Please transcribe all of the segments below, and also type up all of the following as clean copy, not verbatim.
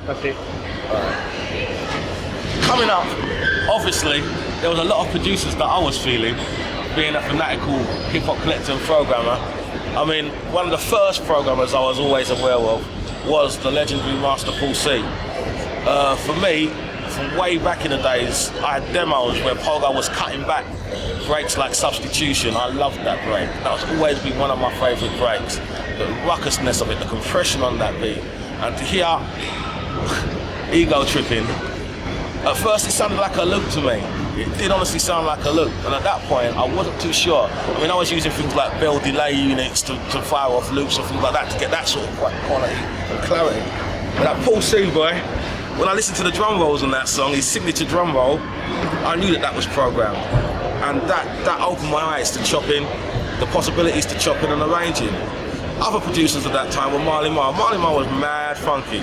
That's it. Coming up, obviously, there was a lot of producers that I was feeling, being a fanatical hip-hop collector and programmer. I mean, one of the first programmers I was always aware of was the legendary Master Paul C. For me, from way back in the days, I had demos where Pogo was cutting back breaks like Substitution. I loved that break. That was always been one of my favourite breaks. The ruckusness of it, the compression on that beat. And to hear Ego tripping, at first it sounded like a loop to me. It did honestly sound like a loop. And at that point, I wasn't too sure. I mean, I was using things like bell delay units to fire off loops and things like that to get that sort of quality and clarity. But that Paul C boy, when I listened to the drum rolls on that song, his signature drum roll, I knew that was programmed. And that opened my eyes to chopping, the possibilities to chopping and arranging. Other producers at that time were Marley Marl. Marley Marl was mad funky,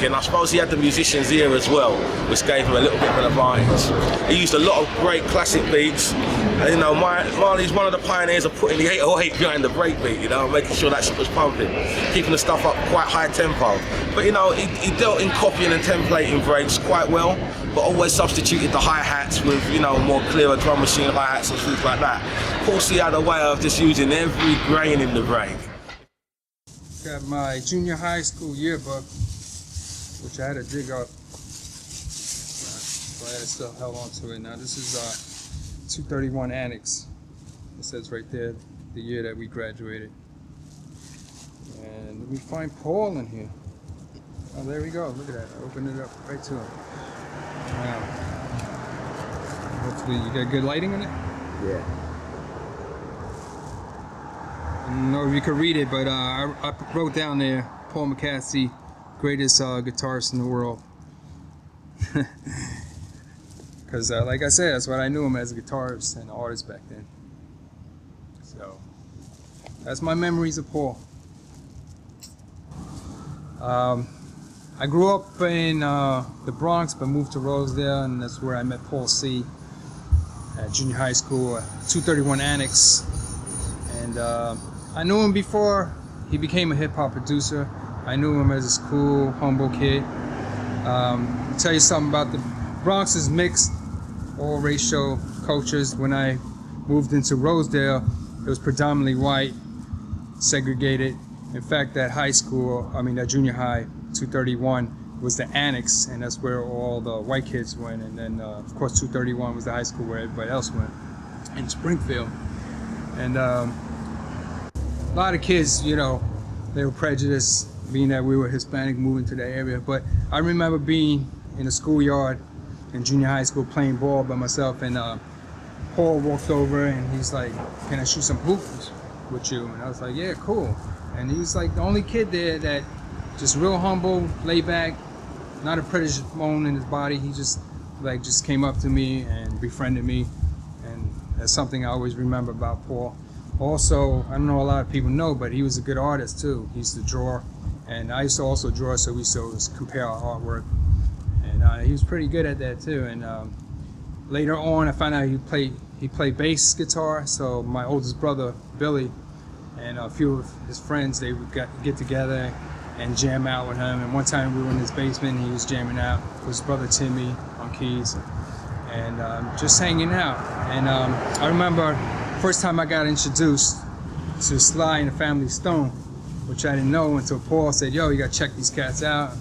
and I suppose he had the musician's ear as well, which gave him a little bit of an advantage. He used a lot of great classic beats, and you know, Marley's one of the pioneers of putting the 808 behind the breakbeat, you know, making sure that shit was pumping, keeping the stuff up quite high tempo. But you know, he dealt in copying and templating breaks quite well, but always substituted the hi-hats with, you know, more clearer drum machine hi-hats and things like that. Paul C had a way of just using every grain in the break. Got my junior high school yearbook, which I had to dig up, but I still held on to it. Now this is 231 Annex. It says right there the year that we graduated. And we find Paul in here. Oh, there we go. Look at that. I opened it up right to him. Wow. Hopefully you got good lighting on it? Yeah. I don't know if you could read it, but I wrote down there, Paul McKASTY, greatest guitarist in the world. Because like I said, that's what I knew him as a guitarist and artist back then. So that's my memories of Paul. I grew up in the Bronx, but moved to Rosedale, and that's where I met Paul C. at junior high school, 231 Annex. And I knew him before he became a hip-hop producer. I knew him as a cool, humble kid. I'll tell you something about the Bronx is mixed, all racial cultures. When I moved into Rosedale, it was predominantly white, segregated. In fact, that high school, that junior high, 231, was the annex, and that's where all the white kids went. And then, of course, 231 was the high school where everybody else went, in Springfield. And a lot of kids, you know, they were prejudiced, being that we were Hispanic moving to that area. But I remember being in a schoolyard in junior high school playing ball by myself, and Paul walked over and he's like, "Can I shoot some hoops with you?" And I was like, "Yeah, cool." And he was like the only kid there that just real humble, laid back, not a prejudice bone in his body. He just came up to me and befriended me, and that's something I always remember about Paul. Also, I don't know a lot of people know, but he was a good artist too. He used to draw, and I used to also draw, so we used to compare our artwork. And he was pretty good at that too. And later on, I found out he played bass guitar. So my oldest brother Billy and a few of his friends, they would get together and jam out with him. And one time we were in his basement, and he was jamming out with his brother Timmy on keys, and just hanging out. And I remember first time I got introduced to Sly and the Family Stone, which I didn't know until Paul said, "Yo, you gotta check these cats out."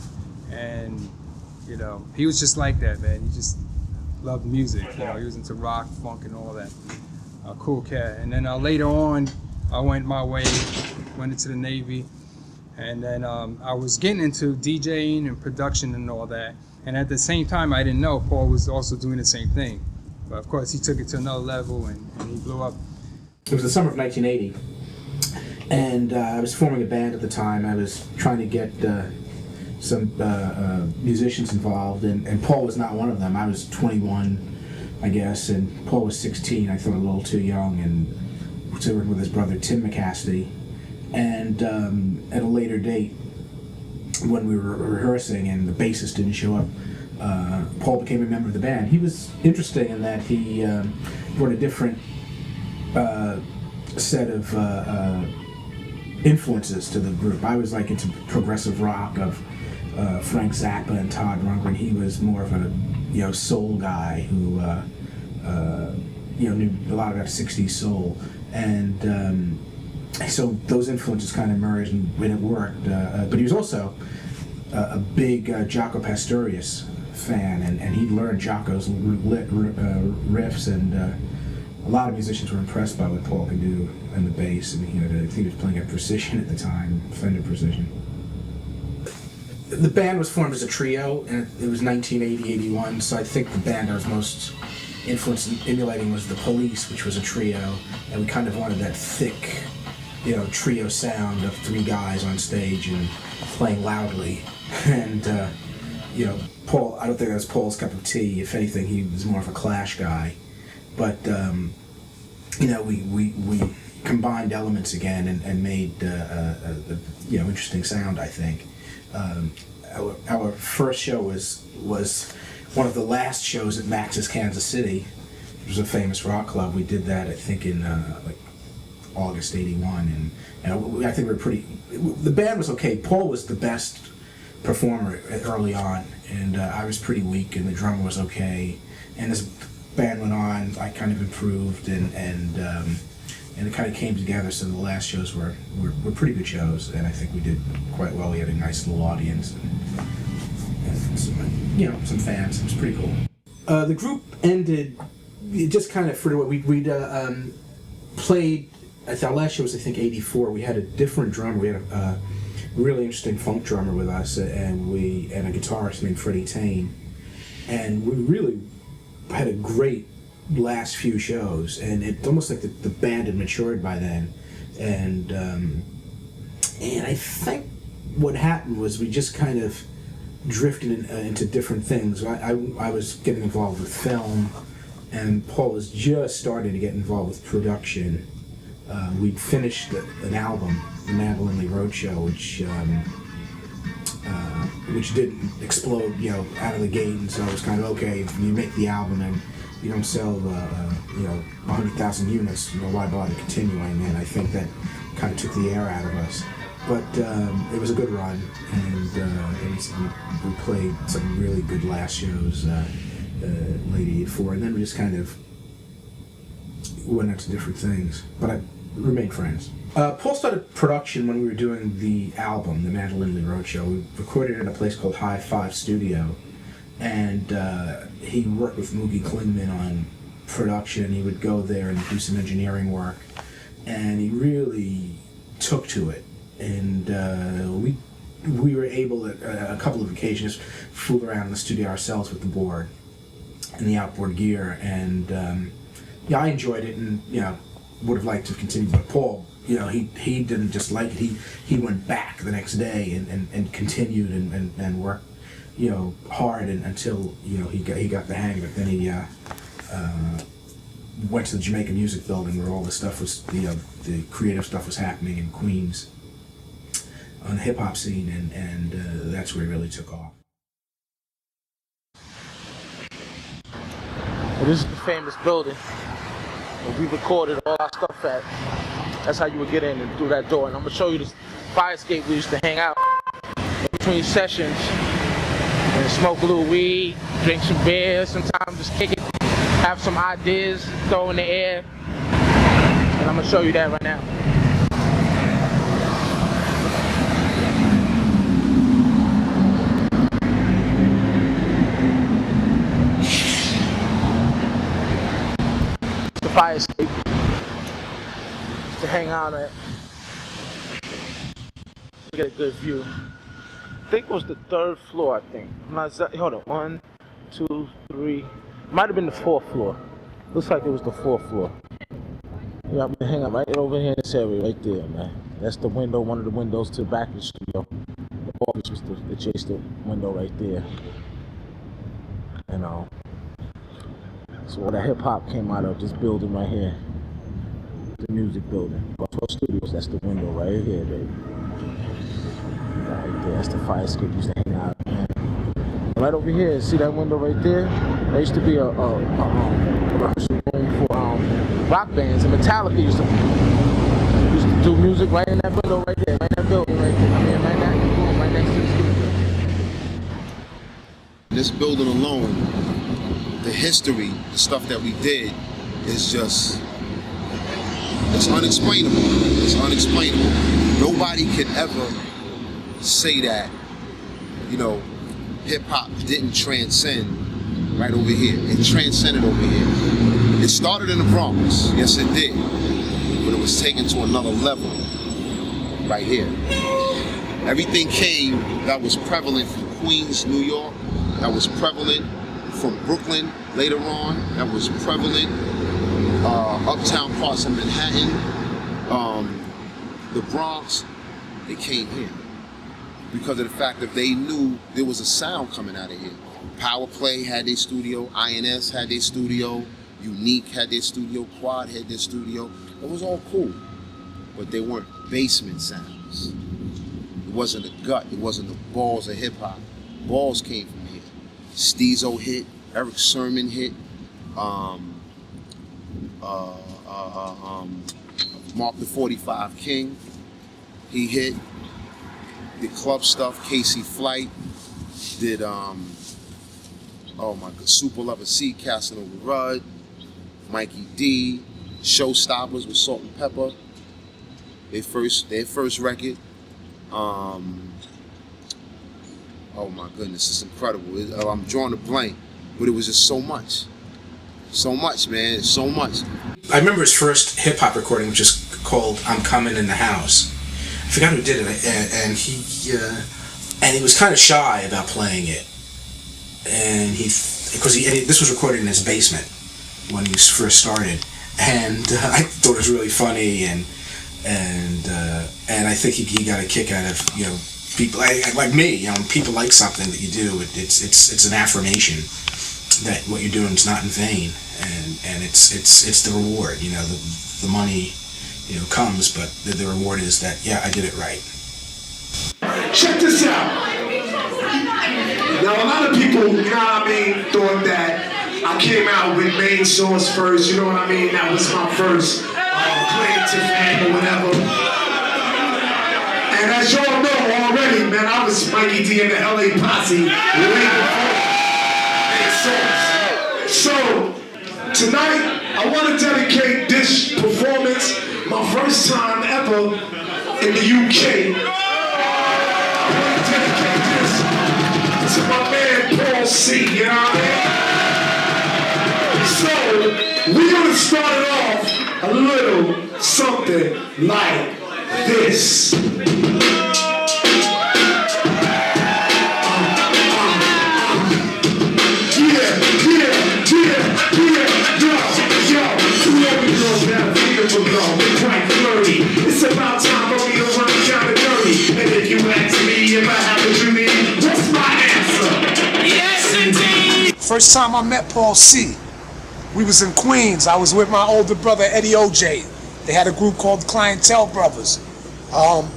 And you know, he was just like that, man. He just loved music. You know, he was into rock, funk, and all that. Cool cat. And then later on, I went my way, went into the Navy, and then I was getting into DJing and production and all that. And at the same time, I didn't know Paul was also doing the same thing. But of course, he took it to another level, and he blew up. It was the summer of 1980, and I was forming a band at the time. I was trying to get some musicians involved, and Paul was not one of them. I was 21, I guess, and Paul was 16. I thought a little too young, and toured with his brother Tim McKASTY. And at a later date, when we were rehearsing and the bassist didn't show up, Paul became a member of the band. He was interesting in that he brought a different set of influences to the group. I was like into progressive rock of Frank Zappa and Todd Rundgren. He was more of a soul guy who knew a lot about 60s soul, and so those influences kind of merged and it worked. But he was also a big Jaco Pastorius fan, and he learned Jaco's riffs, and a lot of musicians were impressed by what Paul could do in the bass. And I think he was playing at Precision at the time, Fender Precision. The band was formed as a trio, and it was 1980-81, so I think the band I was most influenced in emulating was The Police, which was a trio, and we kind of wanted that thick, trio sound of three guys on stage and playing loudly. And, Paul, I don't think that was Paul's cup of tea. If anything, he was more of a Clash guy. But, we combined elements again and made a interesting sound, I think. Our first show was one of the last shows at Max's Kansas City, which was a famous rock club. We did that, I think, in August '81, and I think we were pretty. The band was okay. Paul was the best performer early on, and I was pretty weak, and the drummer was okay. And as the band went on, I kind of improved, and it kind of came together. So the last shows were pretty good shows, and I think we did quite well. We had a nice little audience, and some fans. It was pretty cool. The group ended just kind of for what we'd played. Our last show was, I think, '84. We had a different drummer. We had a really interesting funk drummer with us, and a guitarist named Freddie Tane, and we really had a great last few shows, and it's almost like the band had matured by then, and I think what happened was we just kind of drifted into different things. I was getting involved with film, and Paul was just starting to get involved with production. We'd finished an album, the Mandolin Roadshow, which didn't explode, out of the gate, and so it was kind of okay. If you make the album and you don't sell, 100,000 units, why bother continuing? And I think that kind of took the air out of us. But it was a good run, and we played some really good last shows late '84, and then we just kind of went into different things. But I remained friends. Paul started production when we were doing the album, the Mandolin Roadshow. We recorded it at a place called High Five Studio, and he worked with Moogie Klingman on production. He would go there and do some engineering work, and he really took to it. And we were able at a couple of occasions fool around in the studio ourselves with the board and the outboard gear, and I enjoyed it, and would have liked to continue. But Paul, he didn't just like it. He went back the next day and continued and worked hard until he got the hang of it. Then he went to the Jamaica Music Building where all the stuff was the creative stuff was happening in Queens on the hip hop scene, and that's where he really took off. Well, this is the famous building where we recorded all our stuff at. That's how you would get in and through that door. And I'm gonna show you this fire escape we used to hang out in between sessions and smoke a little weed, drink some beer, sometimes just kick it, have some ideas, throw in the air. And I'm gonna show you that right now. It's the fire escape to hang out at. We get a good view. I think it was the 3rd floor, I think. I'm not exactly, hold on, 1, 2, 3. Might have been the 4th floor. Looks like it was the 4th floor. Yeah, I'm gonna hang out right over here in this area right there, man. That's the window, one of the windows to the back of the studio. The office was the chase the window right there. And so all that hip hop came out of this building right here. The music building. 12 Studios, that's the window right here, baby. Right there, that's the fire escape used to hang out. Right over here, see that window right there? There used to be a rehearsal room for rock bands, and Metallica used to do music right in that window right there, right in that building right there. I mean, right next to the studio. this building alone, the history, the stuff that we did is just, it's unexplainable. It's unexplainable. Nobody can ever say that, you know, hip hop didn't transcend right over here. It transcended over here. It started in the Bronx, yes it did, but it was taken to another level right here. Everything came that was prevalent from Queens, New York, that was prevalent from Brooklyn later on, that was prevalent uptown parts of Manhattan, the Bronx, they came here because of the fact that they knew there was a sound coming out of here. Power Play had their studio, INS had their studio, Unique had their studio, Quad had their studio. It was all cool, but they weren't basement sounds. It wasn't the gut, it wasn't the balls of hip hop. Balls came from here. Steezo hit, Eric Sermon hit, Mark the 45 King, he hit. Did club stuff, Casey Flight, did oh my god, Super Lover C, Casanova Rudd, Mikey D, Showstoppers with Salt and Pepper, their first record. Oh my goodness, it's incredible. I'm drawing a blank, but it was just so much. So much, man, so much. I remember his first hip hop recording, which is called "I'm Coming in the House." I forgot who did it, and he was kind of shy about playing it, and this was recorded in his basement when he first started, and I thought it was really funny, and I think he got a kick out of, you know, people like me, you know, people like something that you do. It's an affirmation that what you're doing is not in vain, and it's the reward. You know, the money, you know, comes, but the reward is that, yeah, I did it right. Check this out. Now, a lot of people, you know what I mean, thought that I came out with Main Source first, you know what I mean? That was my first plaintiff name or whatever. And as y'all know already, man, I was Mikey D in the LA Posse way before Main Source. So, tonight, I want to dedicate this performance, my first time ever in the UK. I want to dedicate this to my man Paul C, you know what I mean? So, we're going to start it off a little something like this. It's about time for me to run kind of dirty. And if you ask me if I have a dream, what's my answer? Yes, indeed. First time I met Paul C, we was in Queens. I was with my older brother Eddie OJ. They had a group called Clientele Brothers.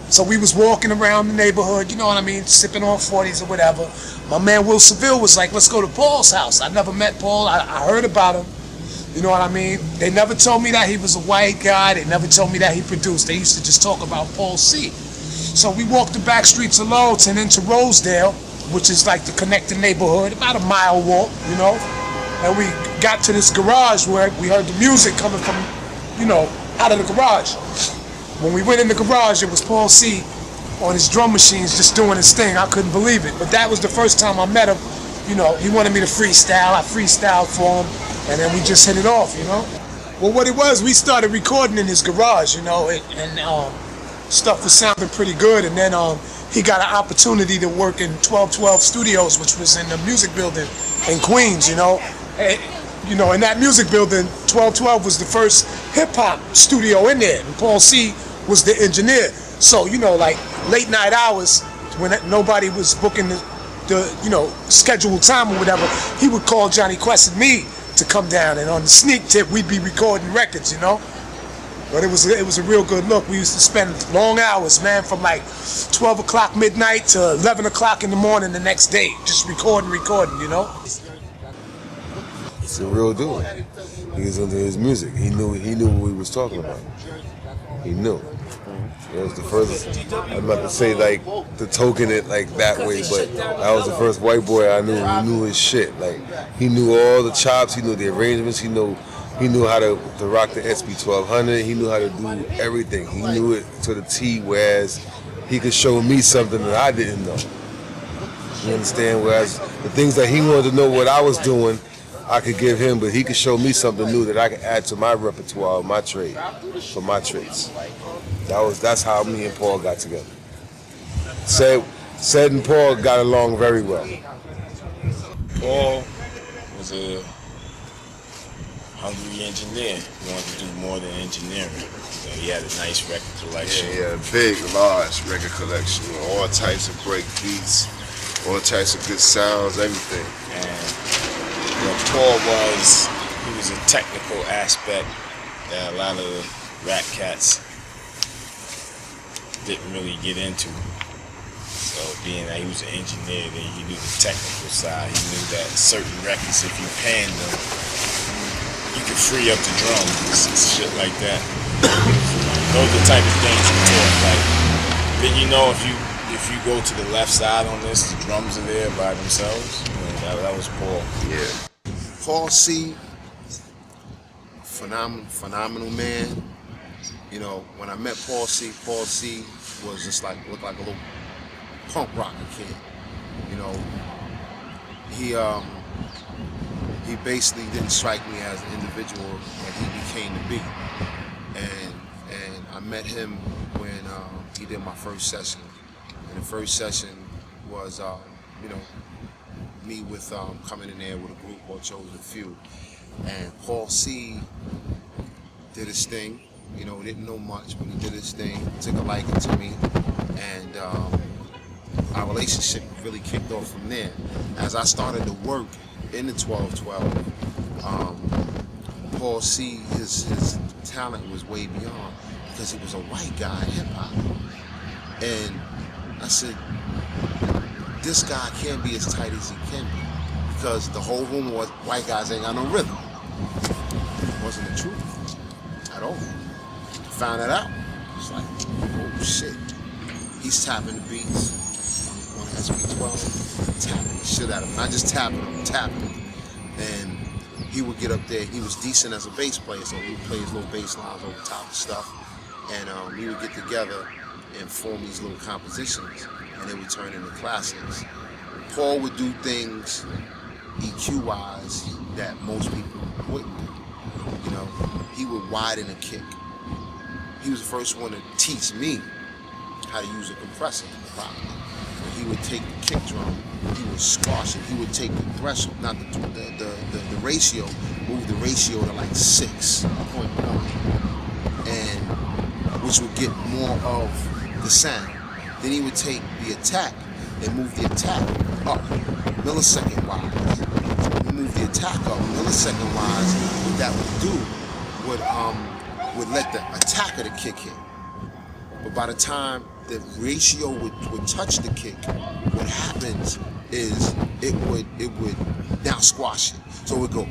So we was walking around the neighborhood, you know what I mean, sipping on 40s or whatever. My man Will Seville was like, let's go to Paul's house. I never met Paul. I heard about him. You know what I mean? They never told me that he was a white guy. They never told me that he produced. They used to just talk about Paul C. So we walked the back streets of Lowellton into Rosedale, which is like the connecting neighborhood, about a mile walk, you know. And we got to this garage where we heard the music coming from, you know, out of the garage. When we went in the garage, it was Paul C on his drum machines just doing his thing. I couldn't believe it. But that was the first time I met him. You know, he wanted me to freestyle. I freestyled for him. And then we just hit it off, you know? Well, what it was, we started recording in his garage, you know, and stuff was sounding pretty good. And then he got an opportunity to work in 1212 Studios, which was in the music building in Queens, you know? And, you know, in that music building, 1212 was the first hip-hop studio in there, and Paul C was the engineer. So, you know, like late night hours, when nobody was booking the you know, scheduled time or whatever, he would call Johnny Quest and me to come down, and on the sneak tip we'd be recording records, you know. But it was a real good look. We used to spend long hours, man, from like 12 o'clock midnight to 11 o'clock in the morning the next day, just recording, you know. It's a real dude. He was into his music. He knew what he was talking about. He knew. It was the first, I'm about to say like to token it like that way, but that was the first white boy I knew who knew his shit. Like he knew all the chops, he knew the arrangements, he knew how to rock the SB 1200, he knew how to do everything. He knew it to the T, whereas he could show me something that I didn't know. You understand? Whereas the things that he wanted to know what I was doing, I could give him, but he could show me something new that I could add to my repertoire, my trade, for my traits. That's how me and Paul got together. Said and Paul got along very well. Paul was a hungry engineer. He wanted to do more than engineering. So he had a nice record collection. Yeah, he had a big, large record collection with all types of break beats, all types of good sounds, everything. And Paul was a technical aspect that a lot of rap cats didn't really get into. So being that he was an engineer, then he knew the technical side. He knew that certain records, if you panned them, you could free up the drums and shit like that. Those are the type of things he taught. Like, then you know if you go to the left side on this, the drums are there by themselves. That was Paul. Yeah. Paul C, phenomenal man. You know, when I met Paul C was just looked like a little punk rocker kid. You know, he basically didn't strike me as an individual that he became to be. And I met him when he did my first session. And the first session was, me with coming in there with a group called Chosen Few. And Paul C did his thing. You know, didn't know much, but he did his thing, took a liking to me, and our relationship really kicked off from there. As I started to work in the 1212, Paul C, his talent was way beyond, because he was a white guy in hip-hop. And I said, this guy can't be as tight as he can be, because the whole rumor was white guys ain't got no rhythm. It wasn't the truth at all. Found that out. It's like, oh shit. He's tapping the beats on SB12, tapping the shit out of him. Not just tapping him. And he would get up there. He was decent as a bass player, so he would play his little bass lines over top of stuff. And we would get together and form these little compositions, and they would turn into classics. Paul would do things EQ-wise that most people wouldn't do. You know, he would widen a kick. He was the first one to teach me how to use a compressor properly. When he would take the kick drum, he would squash it. He would take the threshold, not the ratio, move the ratio to like 6.1, and which would get more of the sound. Then he would take the attack and move the attack up millisecond-wise. When he moved the attack up millisecond-wise, what that would do would let the attack of the kick hit. But by the time the ratio would touch the kick, what happens is it would now squash it. So it would go,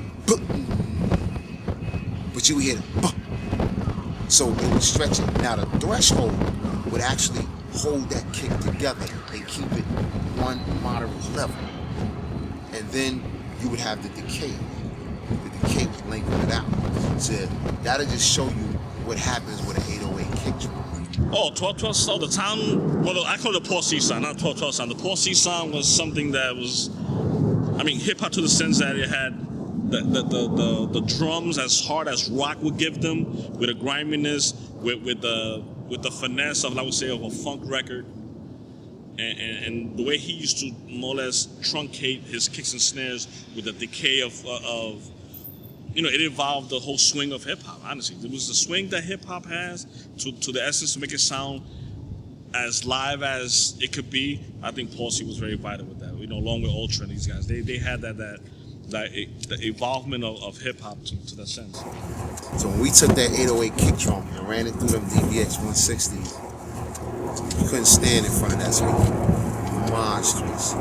but you would hear it, so it would stretch it. Now the threshold would actually hold that kick together and keep it one moderate level. And then you would have the decay. The decay would lengthen it out. So that'll just show you what happens with an 808 kick drum. Oh, 1212 sound, the town, well, I call it the Paul C sound, not 1212 sound. The Paul C sound was something that was, I mean, hip-hop to the sense that it had the drums as hard as rock would give them, with a griminess, with the finesse of, I would say, of a funk record. And the way he used to more or less truncate his kicks and snares with the decay of you know, it evolved the whole swing of hip-hop, honestly. It was the swing that hip-hop has to the essence to make it sound as live as it could be. I think Paul C was very vital with that, you know, along with Ultra and these guys. They had the evolvement of hip-hop to that sense. So when we took that 808 kick drum and ran it through them DVX 160s, you couldn't stand in front of that speaker. Monstrous.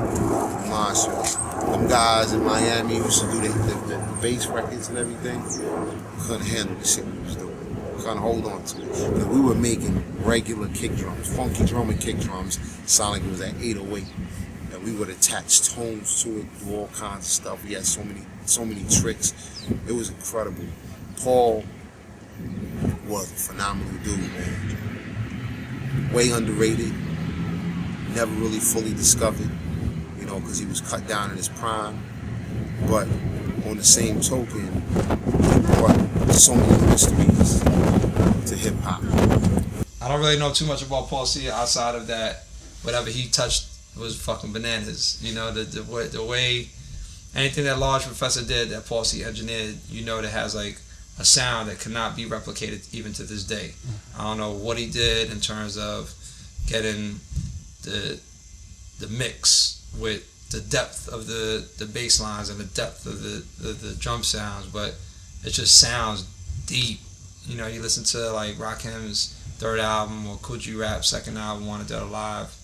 Them guys in Miami used to do the bass records and everything. Couldn't handle the shit we was doing. kind of hold on to it. Because we were making regular kick drums, funky drum and kick drums, sound like it was at 808. And we would attach tones to it, do all kinds of stuff. We had so many tricks. It was incredible. Paul was a phenomenal dude, man. Way underrated. Never really fully discovered, you know, because he was cut down in his prime. But on the same token, he brought so many mysteries to hip hop. I don't really know too much about Paul C outside of that. Whatever he touched was fucking bananas. You know, the way anything that Large Professor did that Paul C engineered, you know, that has like a sound that cannot be replicated even to this day. I don't know what he did in terms of getting the mix with the depth of the bass lines and the depth of the drum sounds, but it just sounds deep. You know, you listen to like Rakim's third album or Cool G Rap's second album, Wanted Dead Alive.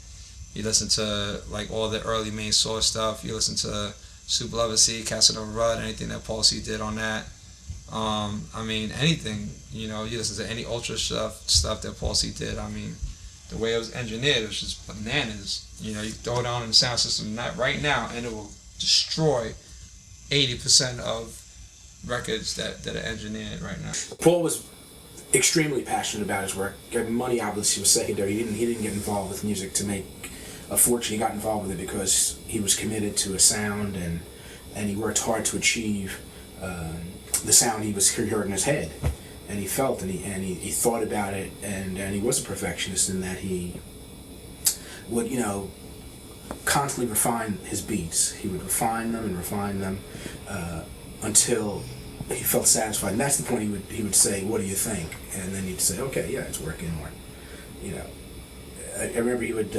You listen to like all the early Main Source stuff. You listen to Super Lover C, Casanova Rudd, anything that Paul C did on that. I mean, anything. You know, you listen to any Ultra stuff that Paul C did. I mean, the way it was engineered, it was just bananas. You know, you throw it on in the sound system right now, and it will destroy 80% of records that are engineered right now. Paul was extremely passionate about his work. Money obviously was secondary. He didn't get involved with music to make a fortune. He got involved with it because he was committed to a sound, and he worked hard to achieve the sound he heard in his head, and he felt, and he thought about it, and he was a perfectionist in that he would, you know, constantly refine his beats. He would refine them until he felt satisfied. And that's the point he would say, "What do you think?" And then he'd say, "Okay, yeah, it's working." Or, you know, I remember he would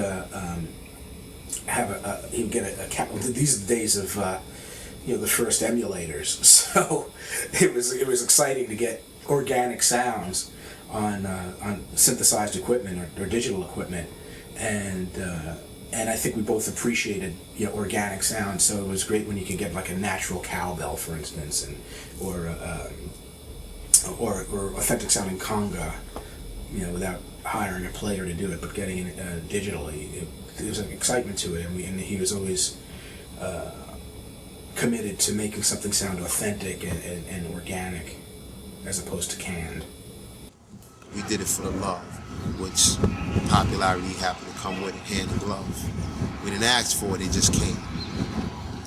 he would get a cap. These are the days of you know, the first emulators, so it was exciting to get organic sounds on synthesized equipment or digital equipment, and I think we both appreciated, you know, organic sound. So it was great when you could get like a natural cowbell, for instance, or authentic sounding conga, you know, without hiring a player to do it, but getting it digitally. There was an excitement to it, and he was always committed to making something sound authentic and organic, as opposed to canned. We did it for the love, which popularity happened to come with it, hand in glove. We didn't ask for it, it just came.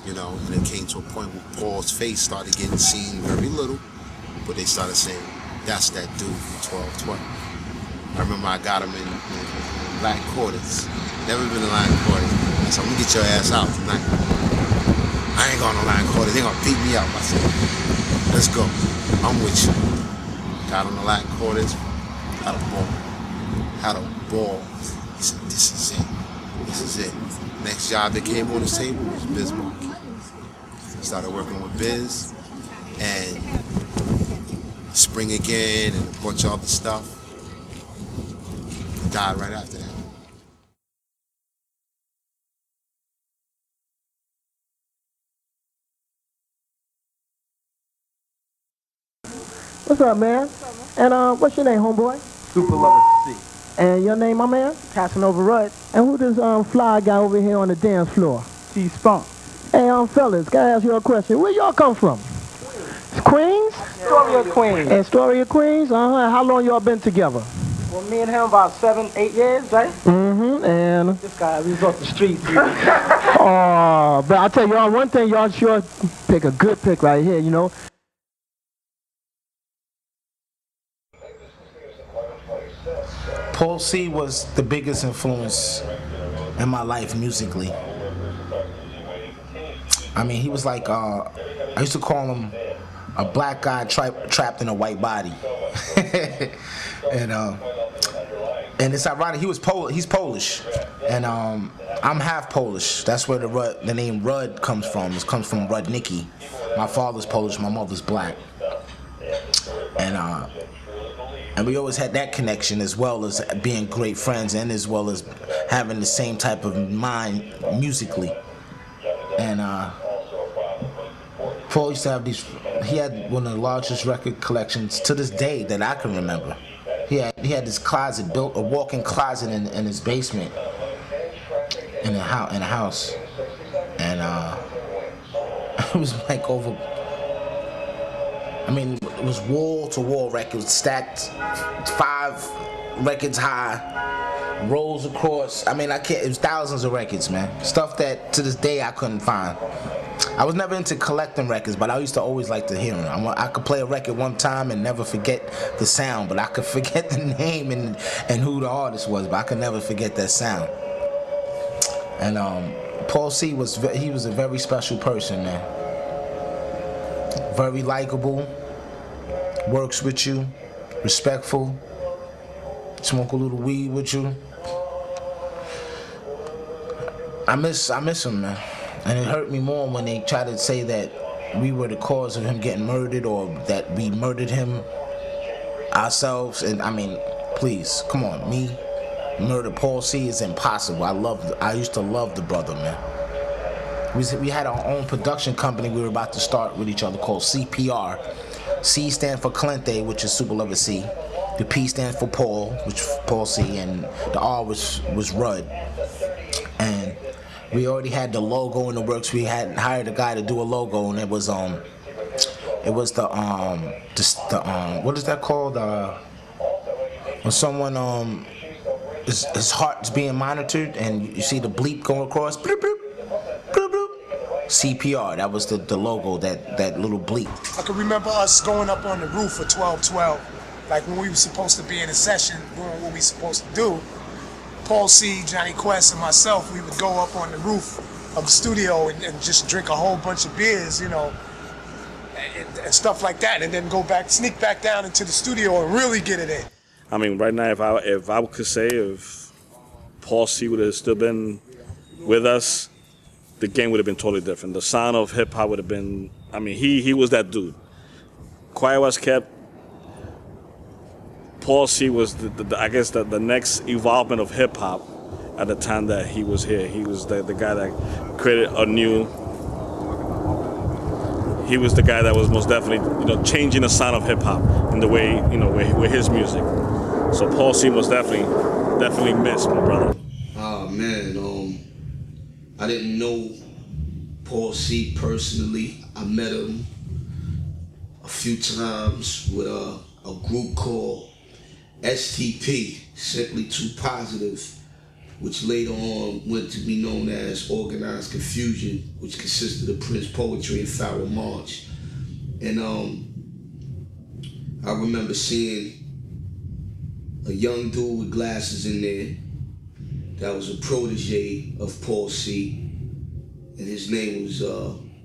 You know, and it came to a point where Paul's face started getting seen very little, but they started saying, "That's that dude from 1212. I remember I got him in Latin Quarters. Never been in Latin Quarters. I said, "I'm gonna get your ass out tonight. I ain't going to Latin Quarters, they gonna beat me up." I said, "Let's go. I'm with you." Got on the Latin Quarters, had a ball. He said, "This is it. This is it." Next job that came on his table was Biz Markie. Started working with Biz and Spring Again and a bunch of other stuff. Died right after that. What's up, man? And what's your name, homeboy? Super Lover C. And your name, my man? Casanova Rudd. And who this fly guy over here on the dance floor? T-Spunk. Hey, fellas, can I ask you a question? Where y'all come from? Queens? Astoria, Queens. Astoria, Queens? How long y'all been together? Well, me and him about 7-8 years, right? Mm-hmm, and... This guy, we was off the street. Oh, but I'll tell y'all one thing, y'all sure pick a good pick right here, you know? Paul C was the biggest influence in my life musically. I mean, he was like, I used to call him a black guy trapped in a white body. And it's ironic, he's Polish, and I'm half Polish. That's where the name Rudd comes from. It comes from Rudnicki. My father's Polish, my mother's black. And we always had that connection, as well as being great friends and as well as having the same type of mind musically. And Paul used to have these he had one of the largest record collections to this day that I can remember. He had this closet built, a walk-in closet in his basement in a house, and it was like over. I mean, it was wall-to-wall records stacked 5 records high, rows across. I mean, it was thousands of records, man. Stuff that to this day I couldn't find. I was never into collecting records, but I used to always like to hear them. I could play a record one time and never forget the sound, but I could forget the name and who the artist was, but I could never forget that sound. And Paul C was a very special person, man. Very likable, works with you, respectful, smoke a little weed with you. I miss him, man. And it hurt me more when they tried to say that we were the cause of him getting murdered or that we murdered him ourselves. And I mean, please, come on, me murder Paul C is impossible. I used to love the brother, man. We had our own production company we were about to start with each other called CPR. C stands for Clemente, which is Super Lover C. The P stands for Paul, which is Paul C, and the R was Rudd. And we already had the logo in the works. We had hired a guy to do a logo, and it was the what is that called? When someone his heart's being monitored, and you see the bleep going across. Bloop, bloop, bloop, bloop. CPR. That was the logo. That little bleep. I can remember us going up on the roof for 1212, like when we were supposed to be in a session, doing what we were supposed to do. Paul C, Johnny Quest, and myself, we would go up on the roof of the studio and just drink a whole bunch of beers, you know, and stuff like that, and then sneak back down into the studio and really get it in. I mean, right now, if I could say if Paul C would have still been with us, the game would have been totally different. The sound of hip hop would have been. I mean, he was that dude. Quiet Was Kept. Paul C was I guess the next evolvement of hip hop at the time that he was here. He was the guy that created a new. He was the guy that was most definitely changing the sound of hip hop in the way with his music. So Paul C was definitely missed, my brother. Oh man, I didn't know Paul C personally. I met him a few times with a group called STP, Simply Too Positive, which later on went to be known as Organized Konfusion, which consisted of Prince Poetry and Pharaoh March. And I remember seeing a young dude with glasses in there that was a protege of Paul C, and his name was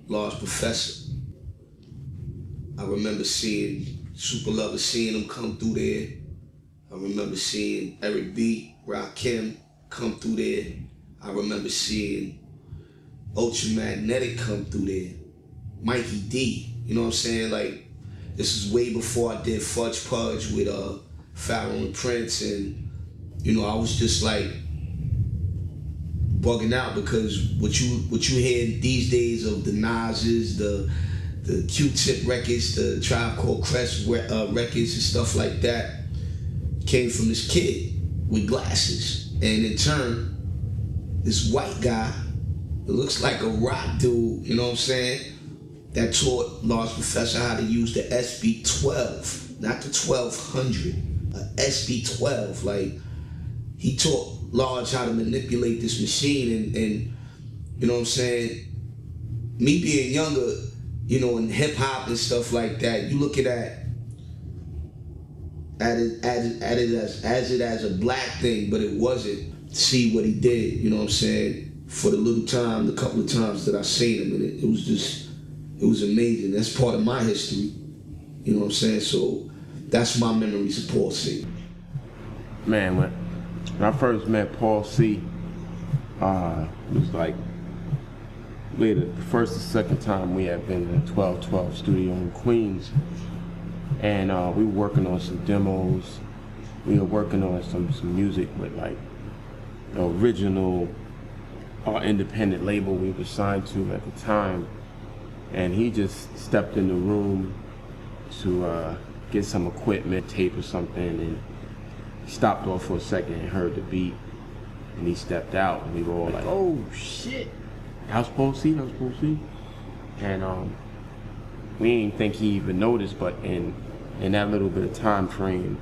Large Professor. I remember seeing Super Lover, seeing him come through there. I remember seeing Eric B, Rakim come through there. I remember seeing Ultramagnetic come through there. Mikey D, you know what I'm saying? Like, this is way before I did Fudge Pudge with Pharaoh and Prince, and I was just like bugging out because what you hear these days of the Nas's, the Q-Tip records, the Tribe Called Quest records and stuff like that came from this kid with glasses, and in turn, this white guy that looks like a rock dude, you know what I'm saying, that taught Large Professor how to use the SB12, not the 1200, SB12. Like, he taught Large how to manipulate this machine, and you know what I'm saying, me being younger, in hip hop and stuff like that, you look at it as a black thing, but it wasn't. See what he did, you know what I'm saying, for the couple of times that I seen him, and it was amazing. That's part of my history, you know what I'm saying, so that's my memories of Paul C. Man, when I first met Paul C, it was like the first or second time we had been in the 1212 studio in Queens, and we were working on some demos. We were working on some music with like the original independent label we were signed to at the time, and he just stepped in the room to get some equipment, tape or something, and he stopped off for a second and heard the beat, and he stepped out, and we were all like, oh shit, that was Paul C, and we didn't think he even noticed, but in that little bit of time frame,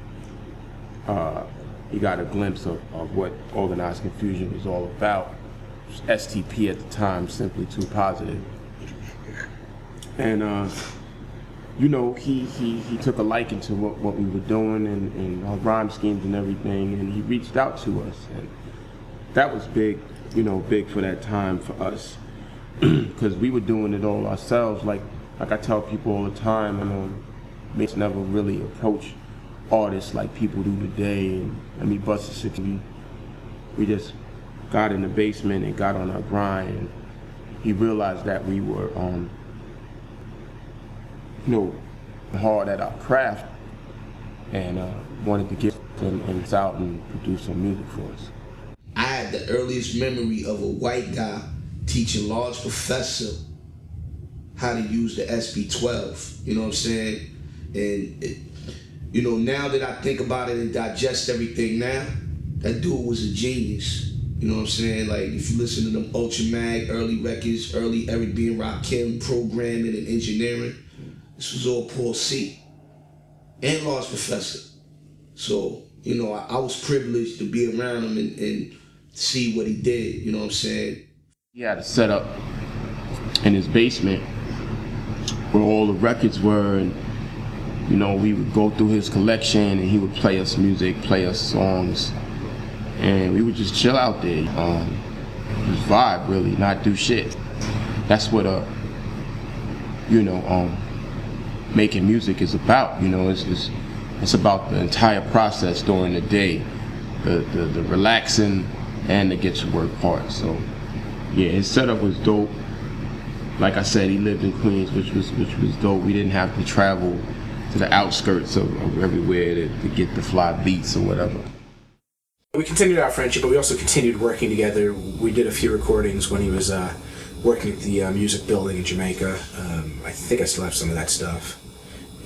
he got a glimpse of what Organized Konfusion was all about. STP at the time, Simply Too Positive. And you know, he took a liking to what we were doing and our rhyme schemes and everything, and he reached out to us, and that was big, you know, big for that time for us, because we were doing it all ourselves. Like I tell people all the time, and we never really approach artists like people do today. And me Busta 60, we just got in the basement and got on our grind, and he realized that we were you know, hard at our craft, and wanted to get them out and produce some music for us. I had the earliest memory of a white guy teaching large professor how to use the SB12, you know what I'm saying? And you know, now that I think about it and digest everything now, that dude was a genius. You know what I'm saying? Like, if you listen to them Ultra Mag, early records, early Eric B. and Rakim, programming and engineering, this was all Paul C. and Large Professor. So, you know, I was privileged to be around him and see what he did, you know what I'm saying? He had a setup in his basement where all the records were, and you know, we would go through his collection and he would play us music, play us songs, and we would just chill out there. Just vibe, really, not do shit. That's what you know, making music is about. You know, it's about the entire process during the day, the relaxing and the get to work part. So yeah, his setup was dope. Like I said, he lived in Queens, which was dope. We didn't have to travel to the outskirts of everywhere to get the fly beats or whatever. We continued our friendship, but we also continued working together. We did a few recordings when he was working at the music building in Jamaica. I think I still have some of that stuff.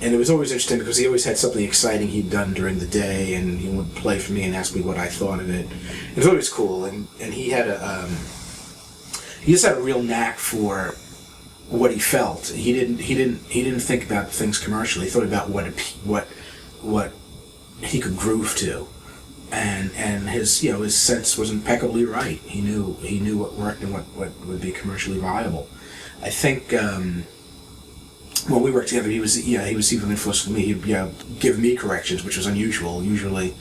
And it was always interesting because he always had something exciting he'd done during the day, and he would play for me and ask me what I thought of it. It was always cool, and he had he just had a real knack for what he felt. He didn't think about things commercially. He thought about what he could groove to, and his, you know, his sense was impeccably right. He knew what worked and what would be commercially viable. I think when we worked together, he was even influenced with me. He'd give me corrections, which was unusual. Usually,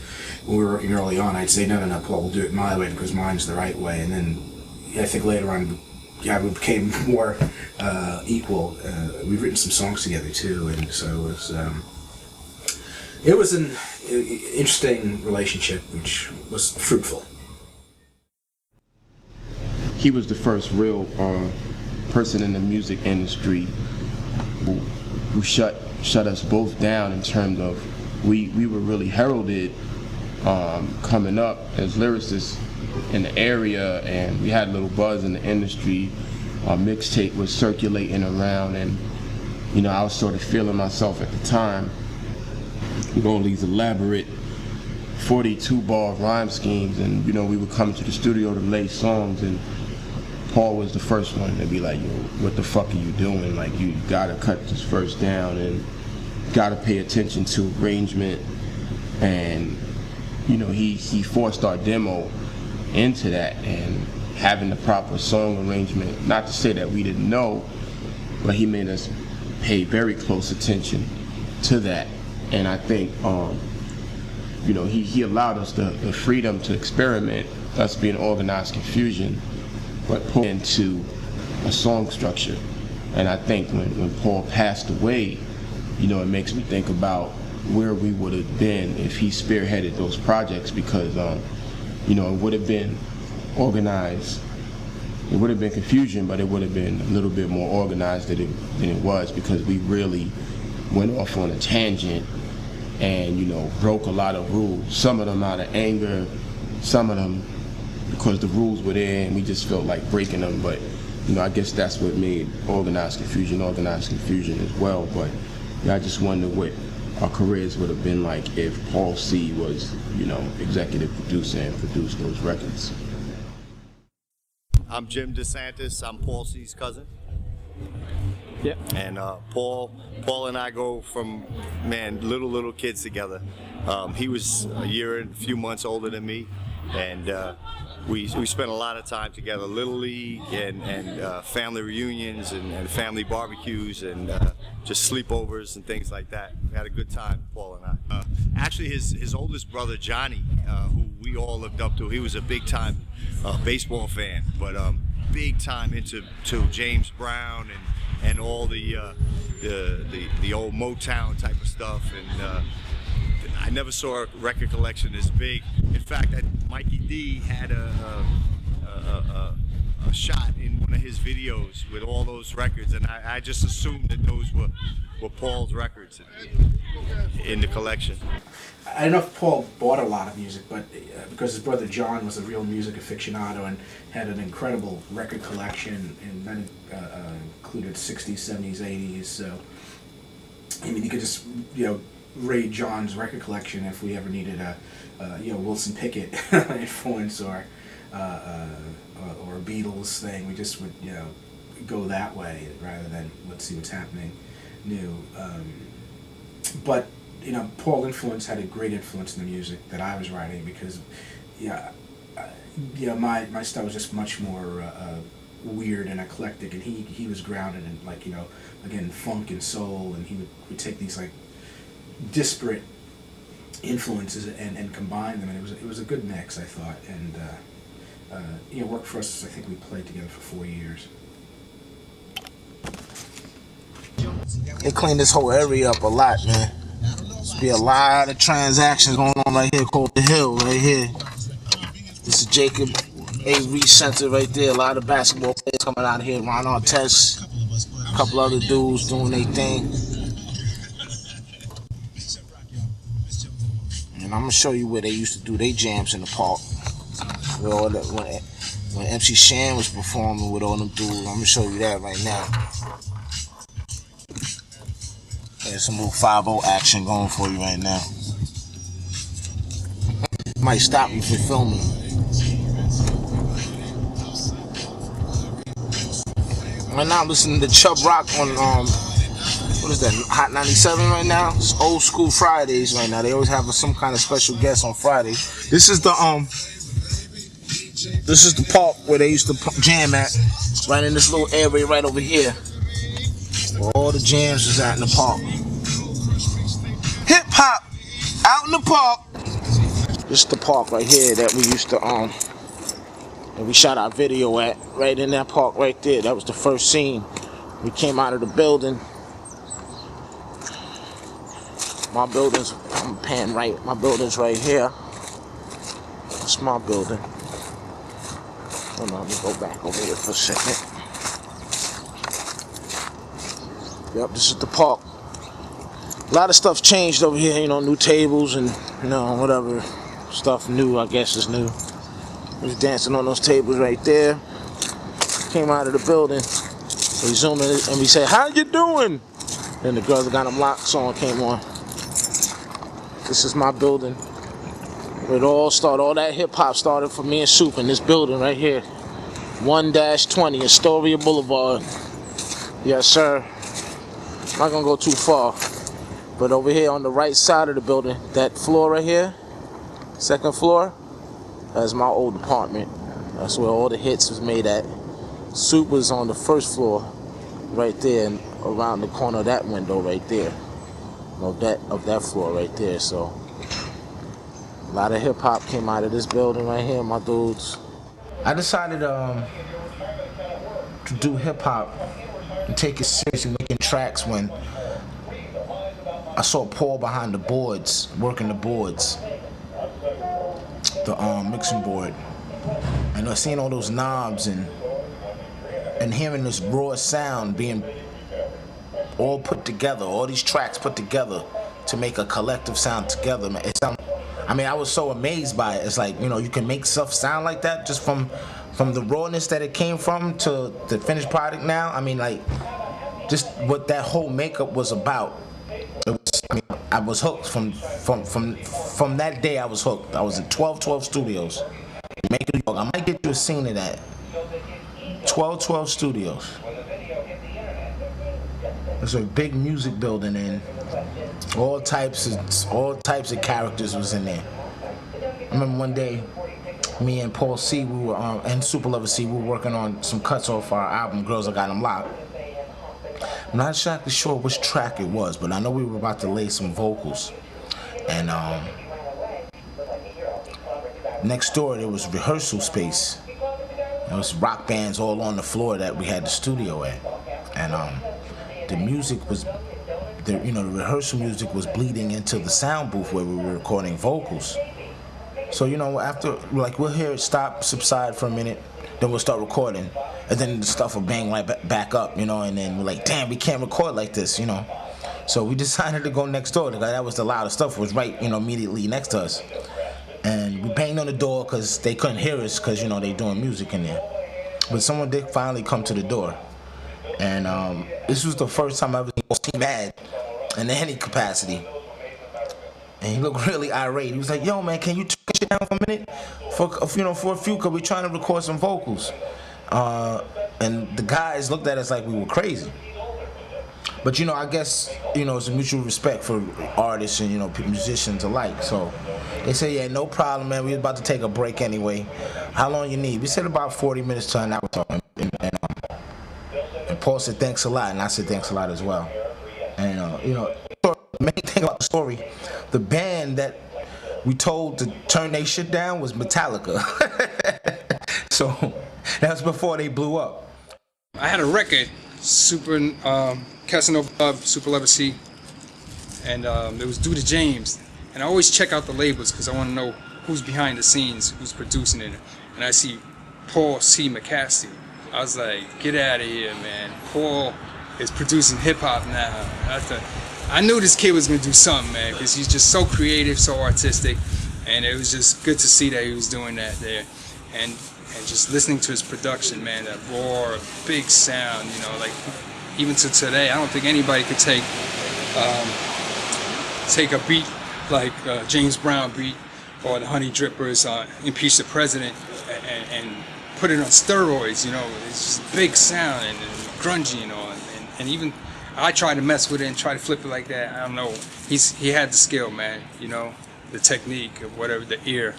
when we were working early on, I'd say, no, Paul, we'll do it my way because mine's the right way. And then I think later on, we became more equal. We've written some songs together too, and so it was an interesting relationship, which was fruitful. He was the first real person in the music industry who shut us both down in terms of we were really heralded coming up as lyricists in the area, and we had a little buzz in the industry. Our mixtape was circulating around, and you know, I was sort of feeling myself at the time with all these elaborate 42-bar rhyme schemes, and you know, we would come to the studio to lay songs, and Paul was the first one to be like, yo, what the fuck are you doing? Like, you gotta cut this verse down and gotta pay attention to arrangement. And you know, he forced our demo into that, and having the proper song arrangement, not to say that we didn't know, but he made us pay very close attention to that. And I think you know, he allowed us the freedom to experiment, us being Organized Konfusion, but put into a song structure. And I think when Paul passed away, you know, it makes me think about where we would have been if he spearheaded those projects, because you know, it would have been organized. It would have been confusion, but it would have been a little bit more organized than it was, because we really went off on a tangent and, you know, broke a lot of rules. Some of them out of anger, some of them because the rules were there and we just felt like breaking them. But I guess that's what made Organized Konfusion as well. But I just wonder what our careers would have been like if Paul C was, executive producer and produced those records. I'm Jim DeSantis. I'm Paul C's cousin. Yeah. And Paul and I go from, little kids together. He was a year and a few months older than me, and we spent a lot of time together, Little League and family reunions and family barbecues and just sleepovers and things like that. We had a good time, Paul and I. Actually, his oldest brother, Johnny, who we all looked up to, he was a big-time baseball fan, but big time into James Brown and all the old Motown type of stuff, and I never saw a record collection this big. In fact, Mikey D had a shot in one of his videos with all those records, and I just assumed that those were Paul's records in the collection. I don't know if Paul bought a lot of music, but because his brother John was a real music aficionado and had an incredible record collection, and that included 60s, 70s, 80s. So, you could just, raid John's record collection if we ever needed a, Wilson Pickett influence or a Beatles thing. We just would, go that way rather than let's see what's happening new. But Paul had a great influence in the music that I was writing because, my style was just much more weird and eclectic, and he was grounded in again funk and soul, and he would take these disparate influences and combine them, and it was a good mix, I thought, and it worked for us. I think we played together for 4 years. They cleaned this whole area up a lot, man. There's be a lot of transactions going on right here called the Hill, right here. This is Jacob Avery Center right there. A lot of basketball players coming out here. Ron Artest, a couple other dudes doing their thing. And I'm gonna show you where they used to do their jams in the park. When MC Shan was performing with all them dudes, I'm gonna show you that right now. There's some little 5-0 action going for you right now. Might stop you for filming. Right now I'm listening to Chubb Rock on what is that, Hot 97 right now? It's Old School Fridays right now. They always have some kind of special guest on Friday. This is the park where they used to jam at, right in this little area right over here. Where all the jams is at in the park. Hip hop out in the park. This is the park right here that we used to that we shot our video at, right in that park right there. That was the first scene. We came out of the building. My building's, I'm pan right, my building's right here. That's my building. Hold on, let me go back over here for a second. Yep, this is the park. A lot of stuff changed over here, new tables and, whatever stuff new, I guess is new. We was dancing on those tables right there. Came out of the building. We zoomed in and we said, "How you doing?" Then the Girls That Got Them Locked song came on. This is my building. Where it all started, all that hip hop started for me and Soup in this building right here. 1-20 Astoria Boulevard. Yes, sir. I'm not gonna go too far. But over here on the right side of the building, that floor right here, second floor, that's my old apartment. That's where all the hits was made at. Soup was on the first floor, right there, and around the corner of that window right there. Of that floor right there. So a lot of hip hop came out of this building right here, my dudes. I decided to do hip hop and take it seriously, making tracks when I saw Paul behind the boards, working the boards, the mixing board. And I seen all those knobs and hearing this raw sound being all put together, all these tracks put together to make a collective sound together. I was so amazed by it. It's like, you can make stuff sound like that just from from the rawness that it came from to the finished product now, I mean, like, just what that whole makeup was about. It was, I mean, I was hooked from that day. I was hooked. I was at 1212 Studios, Macon, New York. I might get you a scene of that. 1212 Studios. There's a big music building in. All types of characters was in there. I remember one day, me and Paul C, we were and Super Lover C, we were working on some cuts off our album, Girls I Got 'Em Locked. I'm not exactly sure which track it was, but I know we were about to lay some vocals. And next door there was rehearsal space. There was rock bands all on the floor that we had the studio at. And the music was, the rehearsal music was bleeding into the sound booth where we were recording vocals. So, after, like, we'll hear it stop, subside for a minute, then we'll start recording. And then the stuff will bang right back up, and then we're like, damn, we can't record like this, So we decided to go next door. That was the loudest stuff, was right, immediately next to us. And we banged on the door because they couldn't hear us because, they doing music in there. But someone did finally come to the door. And this was the first time I ever seen mad in any capacity. And he looked really irate. He was like, yo, man, can you turn shit down for a minute? For a few, because we're trying to record some vocals. And the guys looked at us like we were crazy. But, I guess, it's a mutual respect for artists and, musicians alike. So they said, yeah, no problem, man. We was about to take a break anyway. How long you need? We said about 40 minutes to an hour. And Paul said, thanks a lot. And I said, thanks a lot as well. And, the main thing about the story, the band that we told to turn their shit down was Metallica. So that was before they blew up. I had a record, Casanova Love, Super Lover C, and it was due to James. And I always check out the labels because I want to know who's behind the scenes, who's producing it. And I see Paul C. McKASTY. I was like, get out of here, man. Paul is producing hip hop now. I knew this kid was gonna do something, man, because he's just so creative, so artistic, and it was just good to see that he was doing that there. And just listening to his production, man, that raw, big sound, like even to today, I don't think anybody could take a beat like James Brown beat or the Honey Drippers, Impeach the President, and put it on steroids. It's just big sound and grungy and all, and even I tried to mess with it and try to flip it like that. I don't know. He had the skill, man. The technique or whatever, the ear.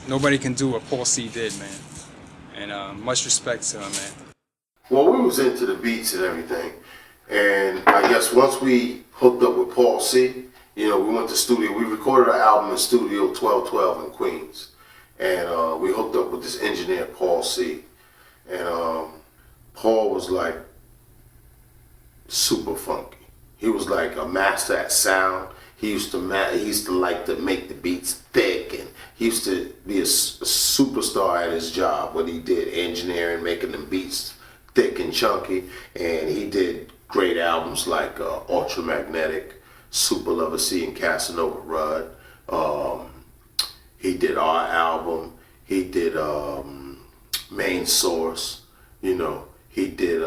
Nobody can do what Paul C did, man. And much respect to him, man. Well, we was into the beats and everything, and I guess once we hooked up with Paul C, we went to studio. We recorded our album in Studio 1212 in Queens, and we hooked up with this engineer, Paul C, and Paul was like super funky. He was like a master at sound. He used to like to make the beats thick, and he used to be a superstar at his job. What he did, engineering, making them beats thick and chunky, and he did great albums like Ultramagnetic, Super Lover C, and Casanova Rud. He did our album. He did Main Source. He did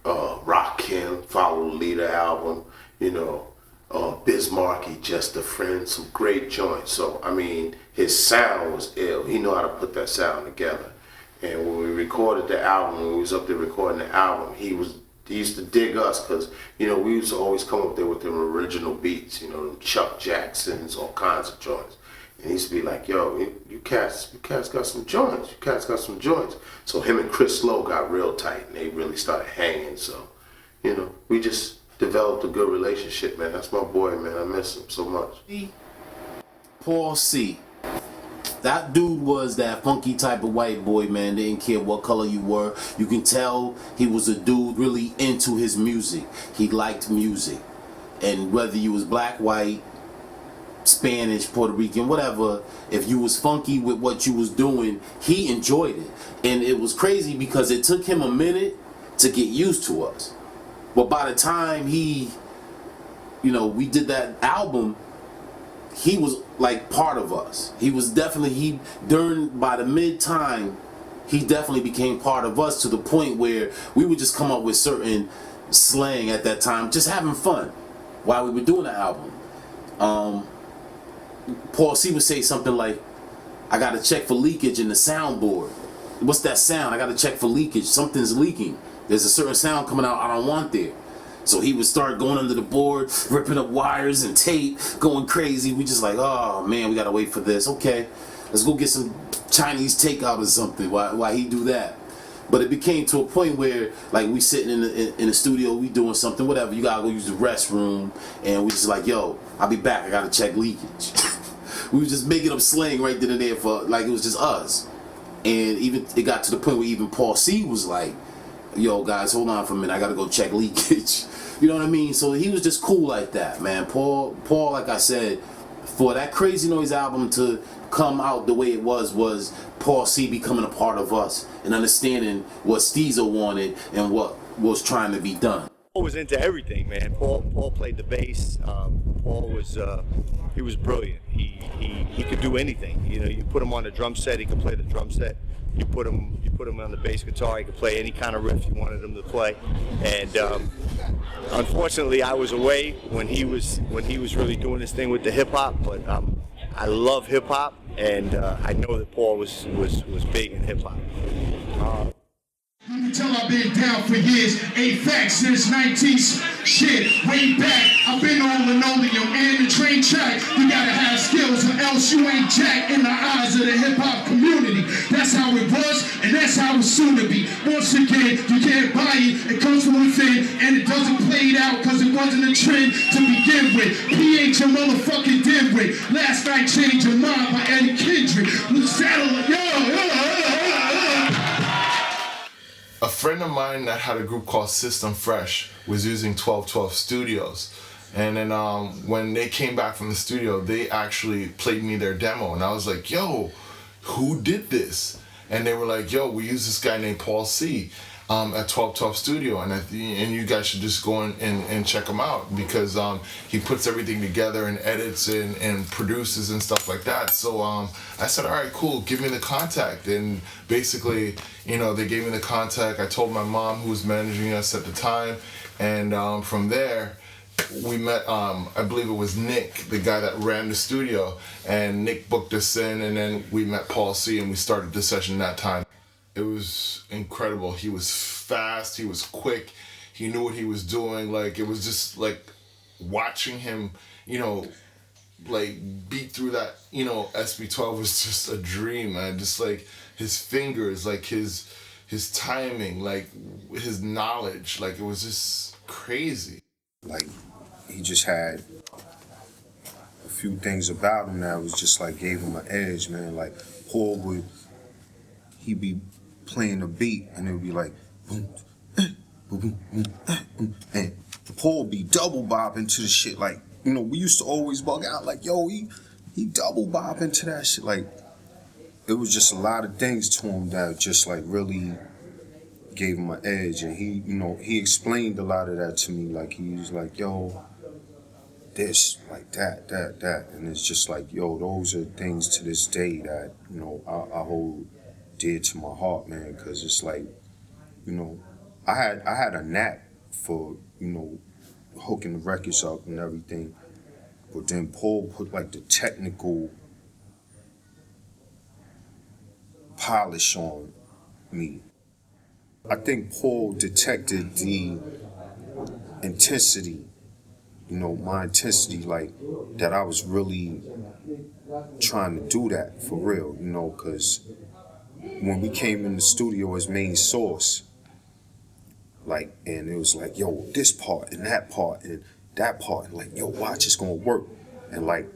Rock Him, Follow the Leader album. Biz Markie, Just a Friend, some great joints. So, I mean, his sound was ill. He knew how to put that sound together. And when we recorded the album, when we was up there recording the album, he used to dig us because, we used to always come up there with them original beats, them Chuck Jacksons, all kinds of joints. And he used to be like, yo, you cats got some joints. You cats got some joints. So him and Chris Lowe got real tight, and they really started hanging. So, we just developed a good relationship, man. That's my boy, man. I miss him so much. Paul C. That dude was that funky type of white boy, man. Didn't care what color you were. You can tell he was a dude really into his music. He liked music. And whether you was black, white, Spanish, Puerto Rican, whatever, if you was funky with what you was doing, he enjoyed it. And it was crazy because it took him a minute to get used to us. But by the time we did that album, he was like part of us. He was definitely, by the mid-time, he definitely became part of us to the point where we would just come up with certain slang at that time, just having fun while we were doing the album. Paul C would say something like, I gotta check for leakage in the soundboard. What's that sound? I gotta check for leakage. Something's leaking. There's a certain sound coming out I don't want there. So he would start going under the board, ripping up wires and tape, going crazy. We just like, oh man, we gotta wait for this. Okay, let's go get some Chinese takeout or something while he do that. But it became to a point where, like, we sitting in the studio, we doing something, whatever. You gotta go use the restroom, and we just like, yo, I'll be back. I gotta check leakage. We was just making up slang right then and there for, like, it was just us. And even it got to the point where even Paul C was like, yo guys, hold on for a minute, I gotta go check leakage. You know what I mean? So he was just cool like that, man. Paul, like I said, for that Crazy Noise album to come out the way it was Paul C becoming a part of us and understanding what Steezer wanted and what was trying to be done. Paul was into everything, man. Paul played the bass. Paul was he was brilliant. He could do anything. You know, you put him on the drum set, he could play the drum set. You put him on the bass guitar, he could play any kind of riff you wanted him to play. And unfortunately, I was away when he was really doing his thing with the hip hop. But I love hip hop, and I know that Paul was big in hip hop. You can tell I've been down for years, ain't facts since 90s, shit, way back. I've been on linoleum and the train track. You gotta have skills or else you ain't jack in the eyes of the hip hop community. That's how it was and that's how it's soon to be. Once again, you can't buy it, it comes from within and it doesn't play it out cause it wasn't a trend to begin with. PH your motherfucking dimwit. Last Night Changed Your Mind by Eddie Kendrick. A friend of mine that had a group called System Fresh was using 1212 Studios. And then when they came back from the studio, they actually played me their demo. And I was like, yo, who did this? And they were like, yo, we use this guy named Paul C. At 1212 Studio. And you guys should just go and check him out because he puts everything together and edits and produces and stuff like that. So I said, all right, cool, give me the contact. And basically, you know, they gave me the contact. I told my mom, who was managing us at the time, and from there we met, I believe it was Nick, the guy that ran the studio, and Nick booked us in, and then we met Paul C and we started the session that time. It was incredible. He was fast, he was quick, he knew what he was doing. Like, it was just like watching him, you know, like beat through that, you know, SB12 was just a dream, man. Just like his fingers, like his timing, like his knowledge, like it was just crazy. Like, he just had a few things about him that was just like gave him an edge, man. Like, Paul he'd be playing a beat and it would be like boom, boom, boom, and Paul would be double bopping to the shit. Like, you know, we used to always bug out like, yo, he double bopping to that shit. Like, it was just a lot of things to him that just like really gave him an edge. And he, you know, he explained a lot of that to me. Like, he was like, yo, this, like that, and it's just like, yo, those are things to this day that, you know, I hold dear to my heart, man, because it's like, you know, I had a knack for, you know, hooking the records up and everything, but then Paul put like the technical polish on me. I think Paul detected the intensity, you know, my intensity, like that I was really trying to do that for real, you know, because when we came in the studio as Main Source, like, and it was like, yo, this part and that part and that part, and like, yo, watch, it's gonna work. And like,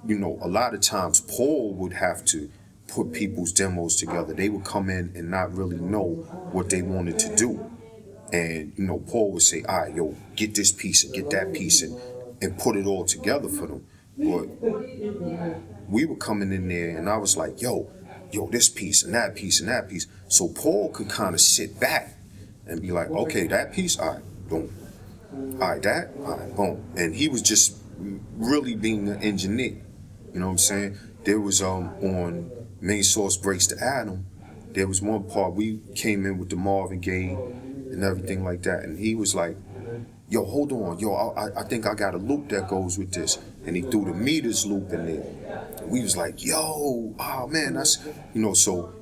you know, a lot of times Paul would have to put people's demos together. They would come in and not really know what they wanted to do. And, you know, Paul would say, all right, yo, get this piece and get that piece and put it all together for them. But we were coming in there and I was like, yo, this piece and that piece and that piece. So Paul could kind of sit back and be like, okay, that piece, all right, boom. All right, that, all right, boom. And he was just really being an engineer. You know what I'm saying? There was on Main Source Breaks the Atom, there was one part we came in with the Marvin Gaye and everything like that, and he was like, yo, hold on, yo, I think I got a loop that goes with this. And he threw the meters loop in there. And we was like, yo, oh man, that's, you know, so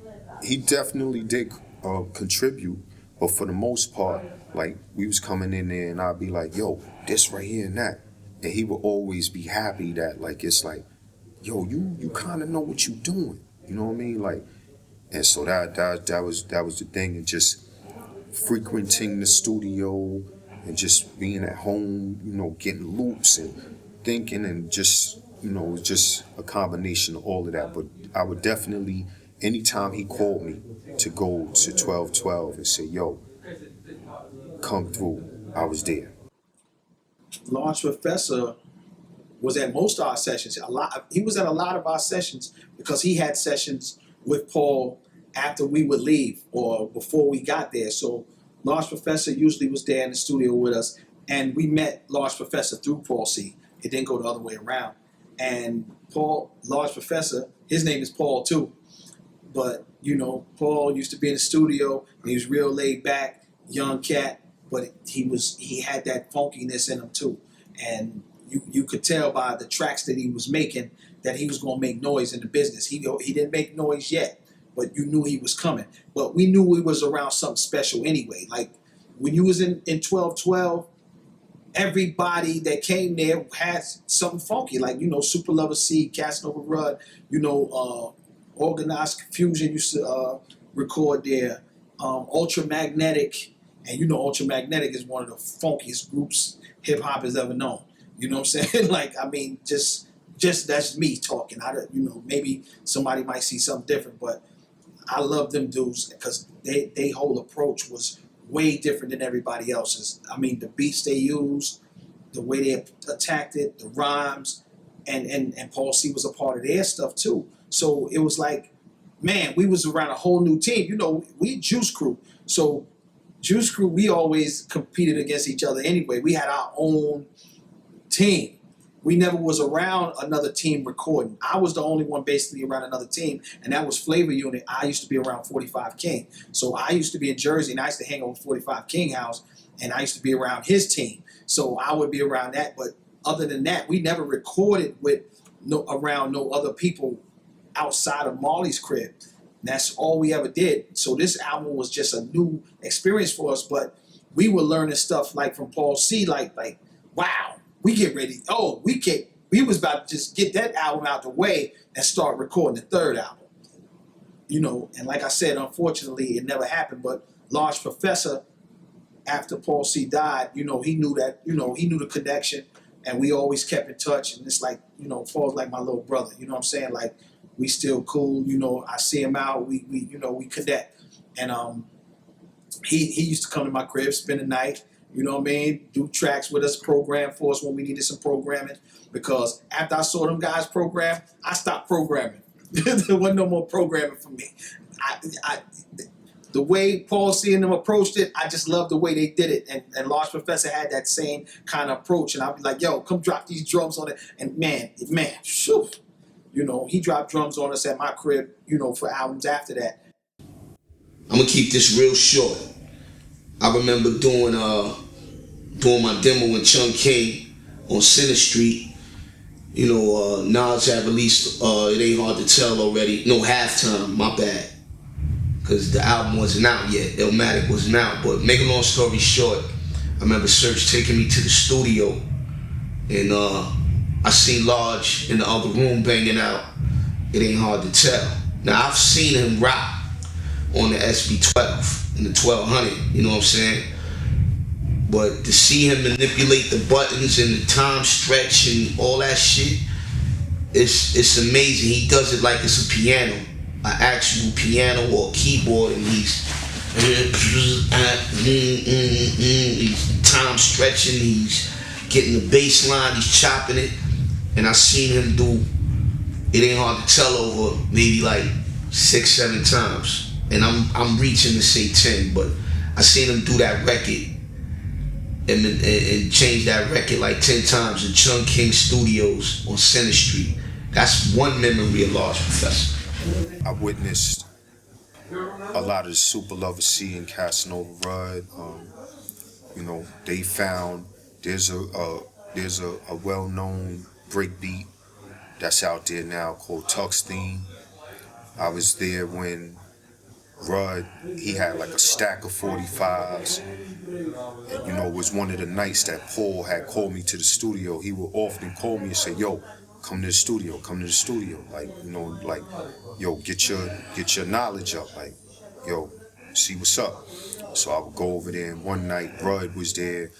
he definitely did contribute, but for the most part, like, we was coming in there and I'd be like, yo, this right here and that. And he would always be happy that, like, it's like, yo, you kind of know what you doing. You know what I mean? Like, and so that was the thing, and just frequenting the studio and just being at home, you know, getting loops and thinking, and just, you know, it was just a combination of all of that. But I would definitely, anytime he called me to go to 1212 and say, yo, come through, I was there. Large Professor was at most of our sessions. He was at a lot of our sessions because he had sessions with Paul after we would leave or before we got there. So Large Professor usually was there in the studio with us, and we met Large Professor through Paul C. It didn't go the other way around. And Large Professor, his name is Paul too. But, you know, Paul used to be in the studio, and he was real laid back, young cat, but he had that funkiness in him too. And you could tell by the tracks that he was making that he was going to make noise in the business. He didn't make noise yet, but you knew he was coming. But we knew we was around something special anyway. Like, when you was in 1212, everybody that came there had something funky. Like, you know, Super Lover C, Casanova Rudd, you know, Organized Konfusion used to record there. Ultramagnetic, and you know Ultramagnetic is one of the funkiest groups hip-hop has ever known. You know what I'm saying? Like, I mean, just that's me talking. You know, maybe somebody might see something different, but I love them dudes because they whole approach was way different than everybody else's. I mean, the beats they used, the way they attacked it, the rhymes, and Paul C was a part of their stuff too. So it was like, man, we was around a whole new team. You know, we Juice Crew. So Juice Crew, we always competed against each other anyway. We had our own team. We never was around another team recording. I was the only one basically around another team, and that was Flavor Unit. I used to be around 45 King. So I used to be in Jersey, and I used to hang over 45 King house, and I used to be around his team. So I would be around that, but other than that, we never recorded around no other people outside of Marley's crib. And that's all we ever did. So this album was just a new experience for us, but we were learning stuff like from Paul C, like wow, we get ready. Oh, we was about to just get that album out the way and start recording the third album. You know, and like I said, unfortunately, it never happened, but Large Professor, after Paul C died, you know, he knew that, you know, he knew the connection, and we always kept in touch. And it's like, you know, Paul's like my little brother, you know what I'm saying? Like, we still cool, you know, I see him out, we you know, we connect. And he used to come to my crib, spend the night, you know what I mean, do tracks with us, program for us when we needed some programming, because after I saw them guys program, I stopped programming. There wasn't no more programming for me. The way Paul C and them approached it, I just loved the way they did it. And Large Professor had that same kind of approach. And I'd be like, yo, come drop these drums on it. And man, shoo. You know, he dropped drums on us at my crib, you know, for albums after that. I'm gonna keep this real short. I remember doing my demo in Chung King on Center Street. You know, Nas had released It Ain't Hard to Tell already. No, Halftime, my bad. Because the album wasn't out yet. Illmatic wasn't out. But make a long story short, I remember Serge taking me to the studio, and I seen Large in the other room banging out It Ain't Hard to Tell. Now, I've seen him rock on the SB12 and the 1200, you know what I'm saying? But to see him manipulate the buttons and the time stretch and all that shit, it's amazing. He does it like it's a piano, an actual piano or keyboard, and he's time stretching, he's getting the bass line, he's chopping it. And I seen him do It Ain't Hard to Tell over maybe like 6-7 times. And I'm reaching to say 10, but I seen him do that record and change that record like 10 times in Chung King Studios on Center Street. That's one memory of Large Professor. I witnessed a lot of the Super Lover C and Casanova Rudd. You know, they found there's a well-known breakbeat that's out there now called Tux Theme. I was there when Rudd, he had like a stack of 45s. And, you know, it was one of the nights that Paul had called me to the studio. He would often call me and say, yo, come to the studio, come to the studio. Like, you know, like, yo, get your knowledge up. Like, yo, see what's up. So I would go over there, and one night Rudd was there,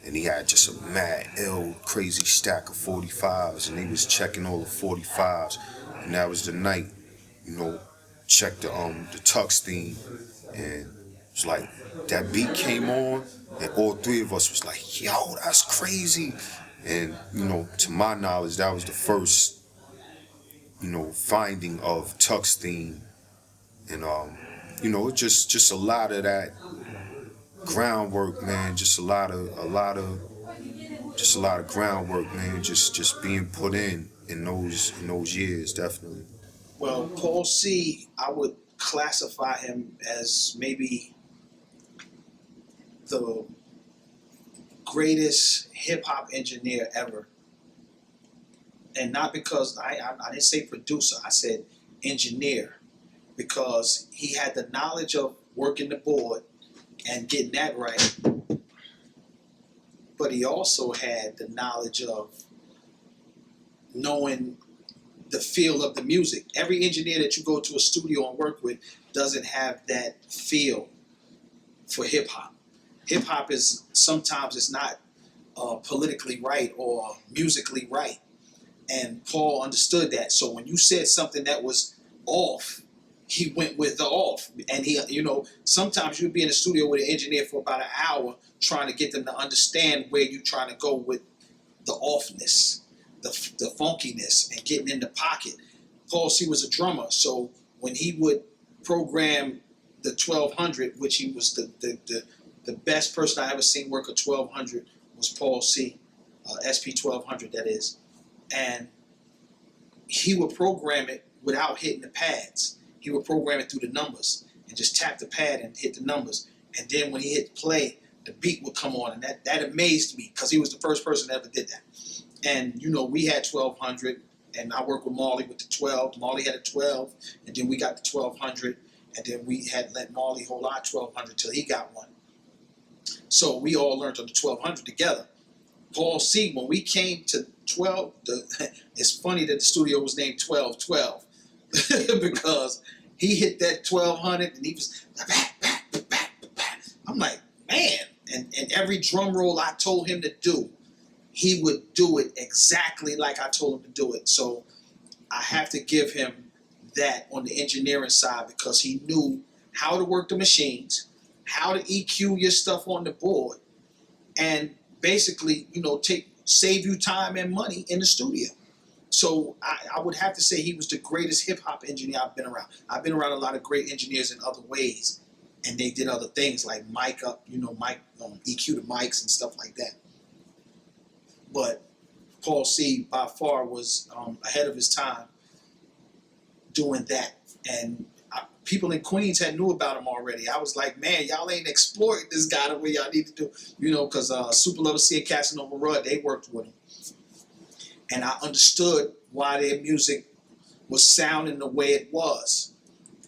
and he had just a mad, ill, crazy stack of 45s, and he was checking all the 45s. And that was the night, you know, checked the Tux Theme, and it was like, that beat came on, and all three of us was like, yo, that's crazy. And, you know, to my knowledge, that was the first, you know, finding of Tux Theme. And, you know, just a lot of that groundwork, man, just a lot of groundwork, man, just being put in those years, definitely. Well, Paul C, I would classify him as maybe the greatest hip-hop engineer ever. And not because, I didn't say producer, I said engineer. Because he had the knowledge of working the board and getting that right. But he also had the knowledge of knowing the feel of the music. Every engineer that you go to a studio and work with doesn't have that feel for hip-hop. Hip-hop is, sometimes it's not politically right or musically right. And Paul understood that. So when you said something that was off, he went with the off. And he, you know, sometimes you'd be in the studio with an engineer for about an hour trying to get them to understand where you're trying to go with the offness, the funkiness, and getting in the pocket. Paul C was a drummer, so when he would program the 1200, which he was the best person I ever seen work a 1200 was Paul C, SP 1200 that is. And he would program it without hitting the pads. He would program it through the numbers and just tap the pad and hit the numbers. And then when he hit play, the beat would come on. And that amazed me because he was the first person that ever did that. And, you know, we had 1200, and I worked with Marley with the 12. Marley had a 12, and then we got the 1200, and then we had let Marley hold our 1200 till he got one. So we all learned on the 1200 together. Paul C, when we came to 12, it's funny that the studio was named 1212 because he hit that 1200 and he was, I'm like, man, and every drum roll I told him to do, he would do it exactly like I told him to do it. So I have to give him that on the engineering side because he knew how to work the machines, how to EQ your stuff on the board, and basically, you know, save you time and money in the studio. So I would have to say he was the greatest hip-hop engineer I've been around. I've been around a lot of great engineers in other ways, and they did other things like mic up, you know, EQ the mics and stuff like that. But Paul C by far was ahead of his time doing that. And people in Queens had knew about him already. I was like, man, y'all ain't exploring this guy the way y'all need to do. You know, because Super Lover C and Casanova Rudd, they worked with him. And I understood why their music was sounding the way it was.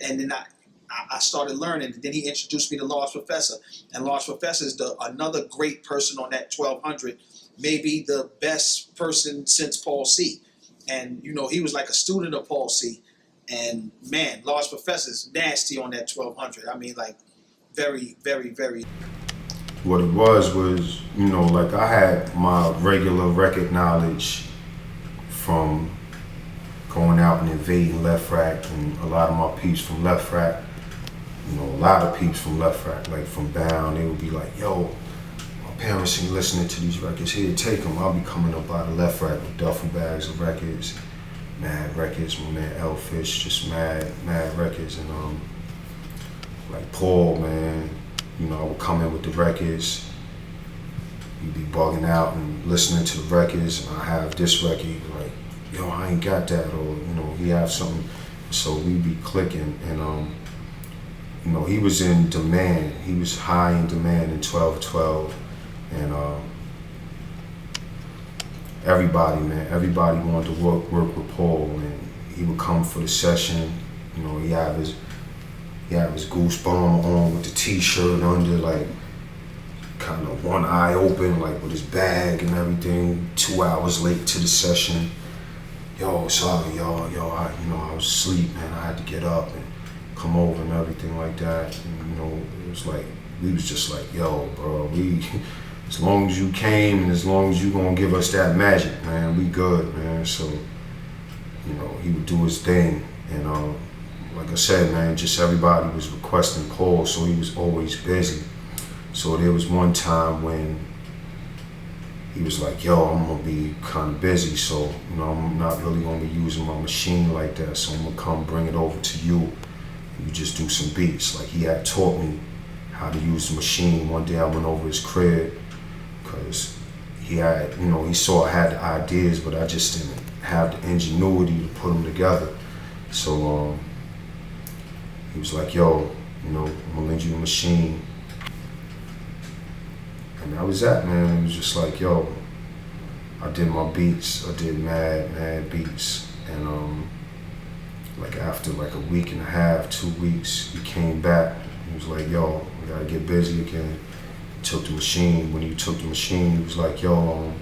And then I started learning. And then he introduced me to Large Professor. And Large Professor is another great person on that 1200. Maybe the best person since Paul C. And, you know, he was like a student of Paul C. And, man, Large Professor's nasty on that 1200. I mean, like, very, very, very. What it was, you know, like I had my regular record knowledge from going out and invading Left Rack, and a lot of my peeps from Left Rack, you know, a lot of peeps from Left Rack, like from Bound, they would be like, yo, my parents ain't listening to these records, here, take them. I'll be coming up out of Left Rack with duffel bags of records, mad records, my man Elfish, just mad records. And like Paul, man, you know, I would come in with the records, he'd be bugging out and listening to the records, and I have this record, he'd be like, yo, I ain't got that, or you know, he have something. So we be clicking, and you know, he was in demand. He was high in demand in 1212, and everybody wanted to work with Paul, and he would come for the session. You know, he have his goosebump on with the t-shirt under, like kind of one eye open, like with his bag and everything. 2 hours late to the session. Yo, sorry, y'all. I was asleep, man. I had to get up and come over and everything like that. And, you know, it was like, we was just like, yo, bro, as long as you came and as long as you gonna give us that magic, man, we good, man. So, you know, he would do his thing. And like I said, man, just everybody was requesting Paul, so he was always busy. So there was one time when he was like, yo, I'm gonna be kind of busy, so you know, I'm not really gonna be using my machine like that, so I'm gonna come bring it over to you. You just do some beats. Like, he had taught me how to use the machine. One day I went over his crib, because he had, you know, he saw I had the ideas, but I just didn't have the ingenuity to put them together. So he was like, yo, you know, I'm gonna lend you a machine. And that was that, man. It was just like, yo, I did my beats. I did mad beats. And like after like a week and a half, 2 weeks, he came back. He was like, yo, we gotta get busy again. He took the machine. When he took the machine, he was like, yo,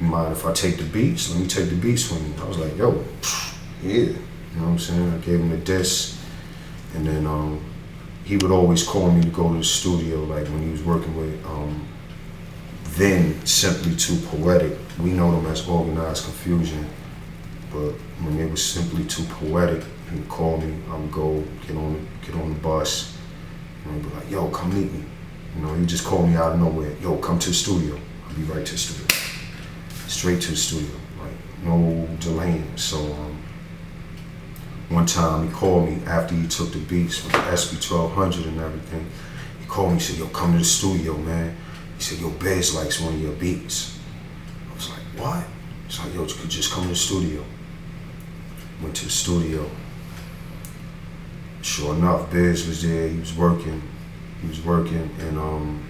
you mind if I take the beats? Let me take the beats from you. I was like, yo, yeah. You know what I'm saying? I gave him the disc. And then he would always call me to go to the studio, like when he was working with then Simply Too Poetic. We know them as Organized Konfusion, but when they was Simply Too Poetic, he would call me. I would go get on the bus, and he'd be like, "Yo, come meet me." You know, he just called me out of nowhere. "Yo, come to the studio." I'll be right to the studio, straight to the studio, like no delaying. So one time he called me after he took the beats with the SB1200 and everything. He called me and said, "Yo, come to the studio, man." He said, "Yo, Biz likes one of your beats." I was like, "What?" He's like, "Yo, you could just come to the studio." Went to the studio. Sure enough, Biz was there. He was working, and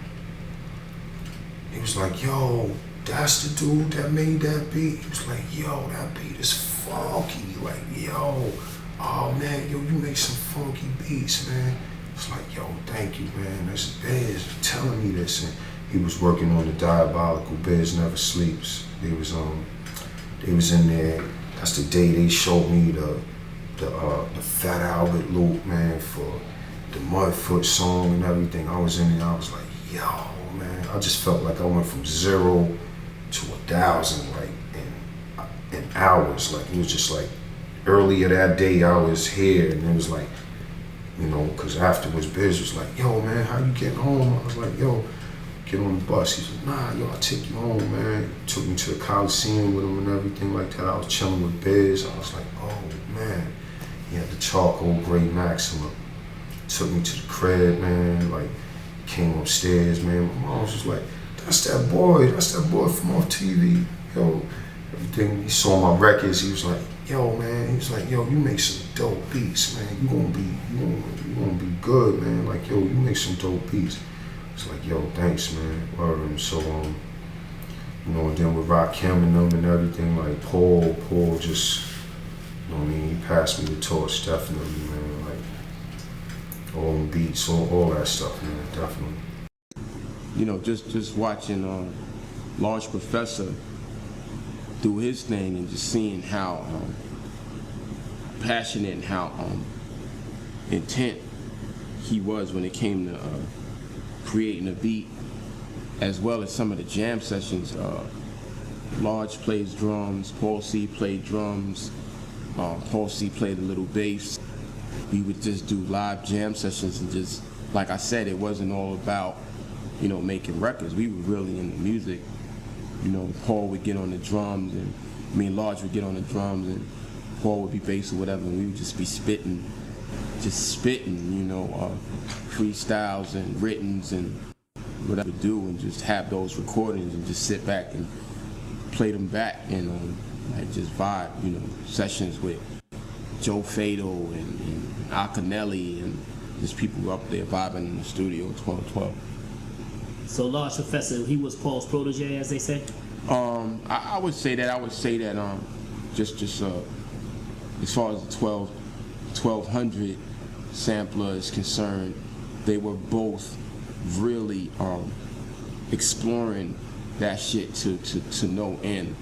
he was like, "Yo, that's the dude that made that beat." He was like, "Yo, that beat is funky." Like, "Yo, oh man, yo, you make some funky beats, man." It's like, "Yo, thank you, man. That's Biz telling me this." And he was working on the Diabolical Biz Never Sleeps. They was in there. That's the day they showed me the Fat Albert loop, man, for the Mudfoot song and everything. I was in there. I was like, "Yo, man." I just felt like I went from 0 to 1,000, like in hours. Like, it was just like, earlier that day I was here, and it was like, you know, because afterwards Biz was like, "Yo, man, how you getting home?" I was like, "Yo, get on the bus." He said, "Nah, yo, I'll take you home, man." He took me to the Coliseum with him and everything like that. I was chilling with Biz. I was like, "Oh, man." He had the charcoal gray Maxima. Took me to the crib, man. Like, came upstairs, man. My mom was just like, that's that boy from off TV. Yo, everything. He saw my records. He was like, "Yo, man." He was like, "Yo, you make some dope beats, man. You gonna be good, man. Like, yo, you make some dope beats." It's like, "Yo, thanks, man." Word. So you know, and then with Rakim and them and everything, like Paul just, you know what I mean, he passed me the torch, definitely, man. Like, all the beats, all that stuff, man, definitely. You know, just watching Large Professor do his thing and just seeing how passionate and how intent he was when it came to creating a beat, as well as some of the jam sessions. Large plays drums, Paul C played drums, Paul C played a little bass. We would just do live jam sessions, and just, like I said, it wasn't all about, you know, making records. We were really into music. You know, Paul would get on the drums, and Large would get on the drums, and Paul would be bass or whatever, and we would just be spitting, you know, freestyles and writtens and whatever we do, and just have those recordings and just sit back and play them back. And like just vibe, you know, sessions with Joe Fatal and Akinelli and just people up there vibing in the studio 1212. So Large Professor, he was Paul's protege, as they say? I would say that. Just as far as the 1200 sampler is concerned, they were both really exploring that shit to no end.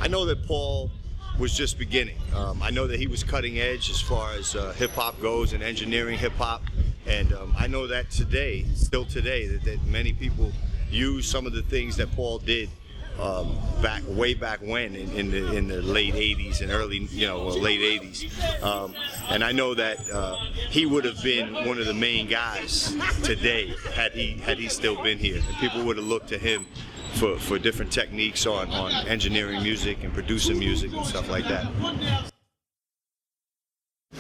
I know that Paul was just beginning. I know that he was cutting edge as far as hip hop goes and engineering hip hop, and I know that still today, that many people use some of the things that Paul did way back when in the late 80s and early, late 80s. And I know that he would have been one of the main guys today had he still been here. And people would have looked to him for different techniques on engineering music and producing music and stuff like that.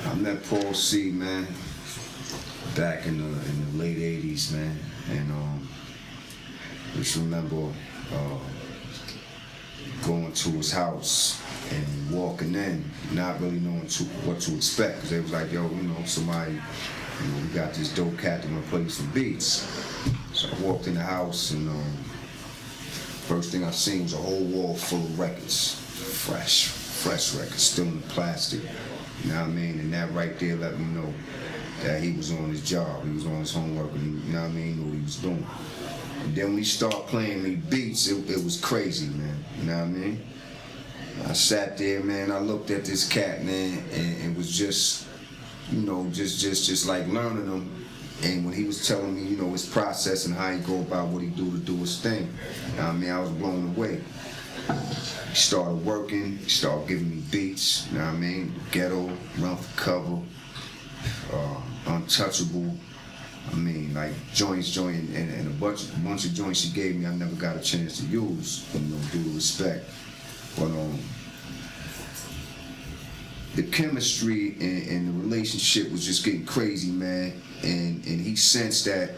I met Paul C, man, back in the late 80s, man. And just remember going to his house and walking in, not really knowing what to expect, because they was like, yo, somebody, we got this dope cat that wanna play some beats. So I walked in the house, and first thing I seen was a whole wall full of records, fresh records, still in the plastic. You know what I mean? And that right there let me know that he was on his job, he was on his homework, and he, you know what I mean, knew what he was doing. And then when he started playing me beats, it was crazy, man. You know what I mean? I sat there, man, I looked at this cat, man, and it was just, just like learning him. And when he was telling me, his process and how he go about what he do to do his thing, you know what I mean, I was blown away. He started working, he started giving me beats, you know what I mean? Ghetto, Run for Cover, Untouchable. I mean, like joints, and a bunch of joints he gave me I never got a chance to use, due to respect. But the chemistry and the relationship was just getting crazy, man. And he sensed that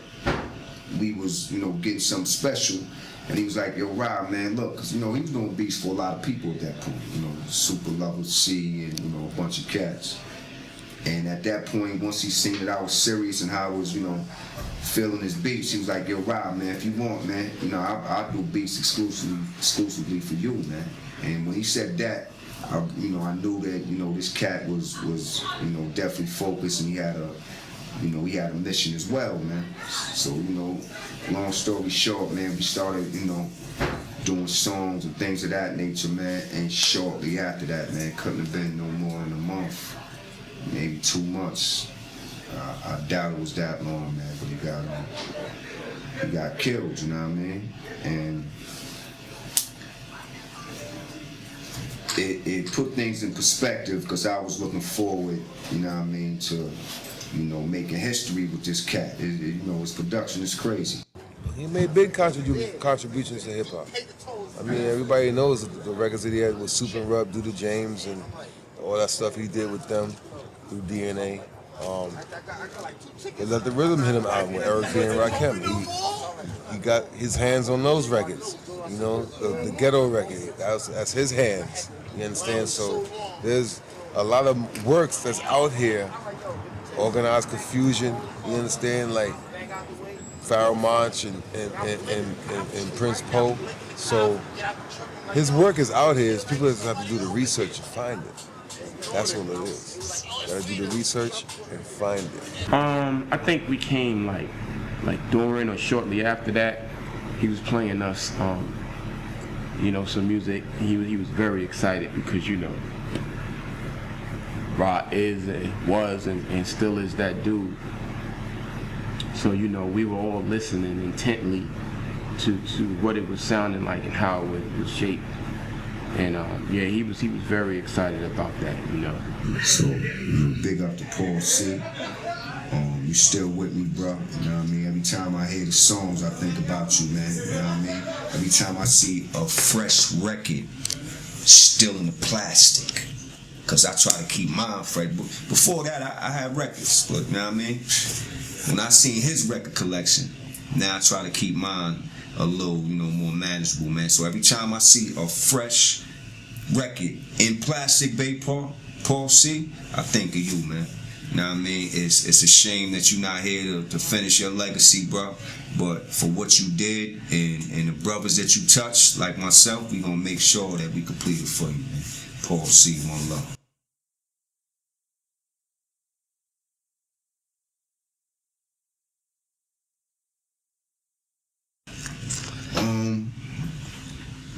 we was, getting something special. And he was like, yo, Rob, man, look, because, he was doing beats for a lot of people at that point. Super Lover C and, a bunch of cats. And at that point, once he seen that I was serious and how I was, feeling his beats, he was like, yo, Rob, man, if you want, man, I'll do beats exclusively for you, man. And when he said that, I knew that, this cat was definitely focused, and he had a mission as well, man. So, long story short, man, we started, doing songs and things of that nature, man. And shortly after that, man, couldn't have been no more than a month. Maybe 2 months. I doubt it was that long, man, but he got killed, you know what I mean? And it put things in perspective, because I was looking forward, you know what I mean, to, making history with this cat. His production is crazy. He made big contributions to hip hop. I mean, everybody knows the records that he had with Soup and Rub, Duda James, and all that stuff he did with them through DNA. They let the Rhythm Hit Him album with Eric B. and Rakim. He got his hands on those records. The Ghetto record, that's his hands. You understand? So there's a lot of works that's out here. Organized Konfusion, you understand? Like Pharoah Monch and Prince Poe. So his work is out here. People just have to do the research and find it. That's what it is. Gotta do the research and find it. I think we came like during or shortly after that. He was playing us, some music. He was very excited because Ra was and still is that dude. So we were all listening intently to what it was sounding like and how it was shaped. And he was very excited about that, So big up to Paul C. You still with me, bro? You know what I mean? Every time I hear the songs, I think about you, man. You know what I mean? Every time I see a fresh record still in the plastic, because I try to keep mine fresh. Before that, I had records, but you know what I mean? When I seen his record collection, now I try to keep mine a little, more manageable, man. So every time I see a fresh record in Plastic Bay, Paul C, I think of you, man. You know what I mean? It's a shame that you're not here to finish your legacy, bro. But for what you did and the brothers that you touched, like myself, we gonna make sure that we complete it for you, man. Paul C, one love.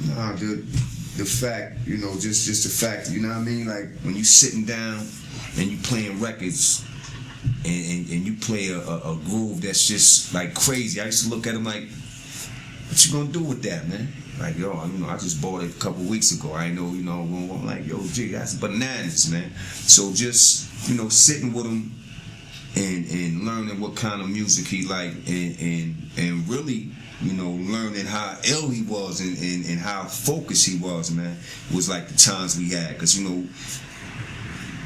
Nah, the fact, you know, just the fact, you know what I mean? Like when you sitting down and you playing records and you play a groove that's just like crazy. I used to look at him like, what you gonna do with that, man? Like, yo, you know, I just bought it a couple weeks ago. I know, you know, I'm like, yo, gee, that's bananas, man. So just, you know, sitting with him and learning what kind of music he liked and really, you know, learning how ill he was and how focused he was, man, was like the times we had. Because, you know,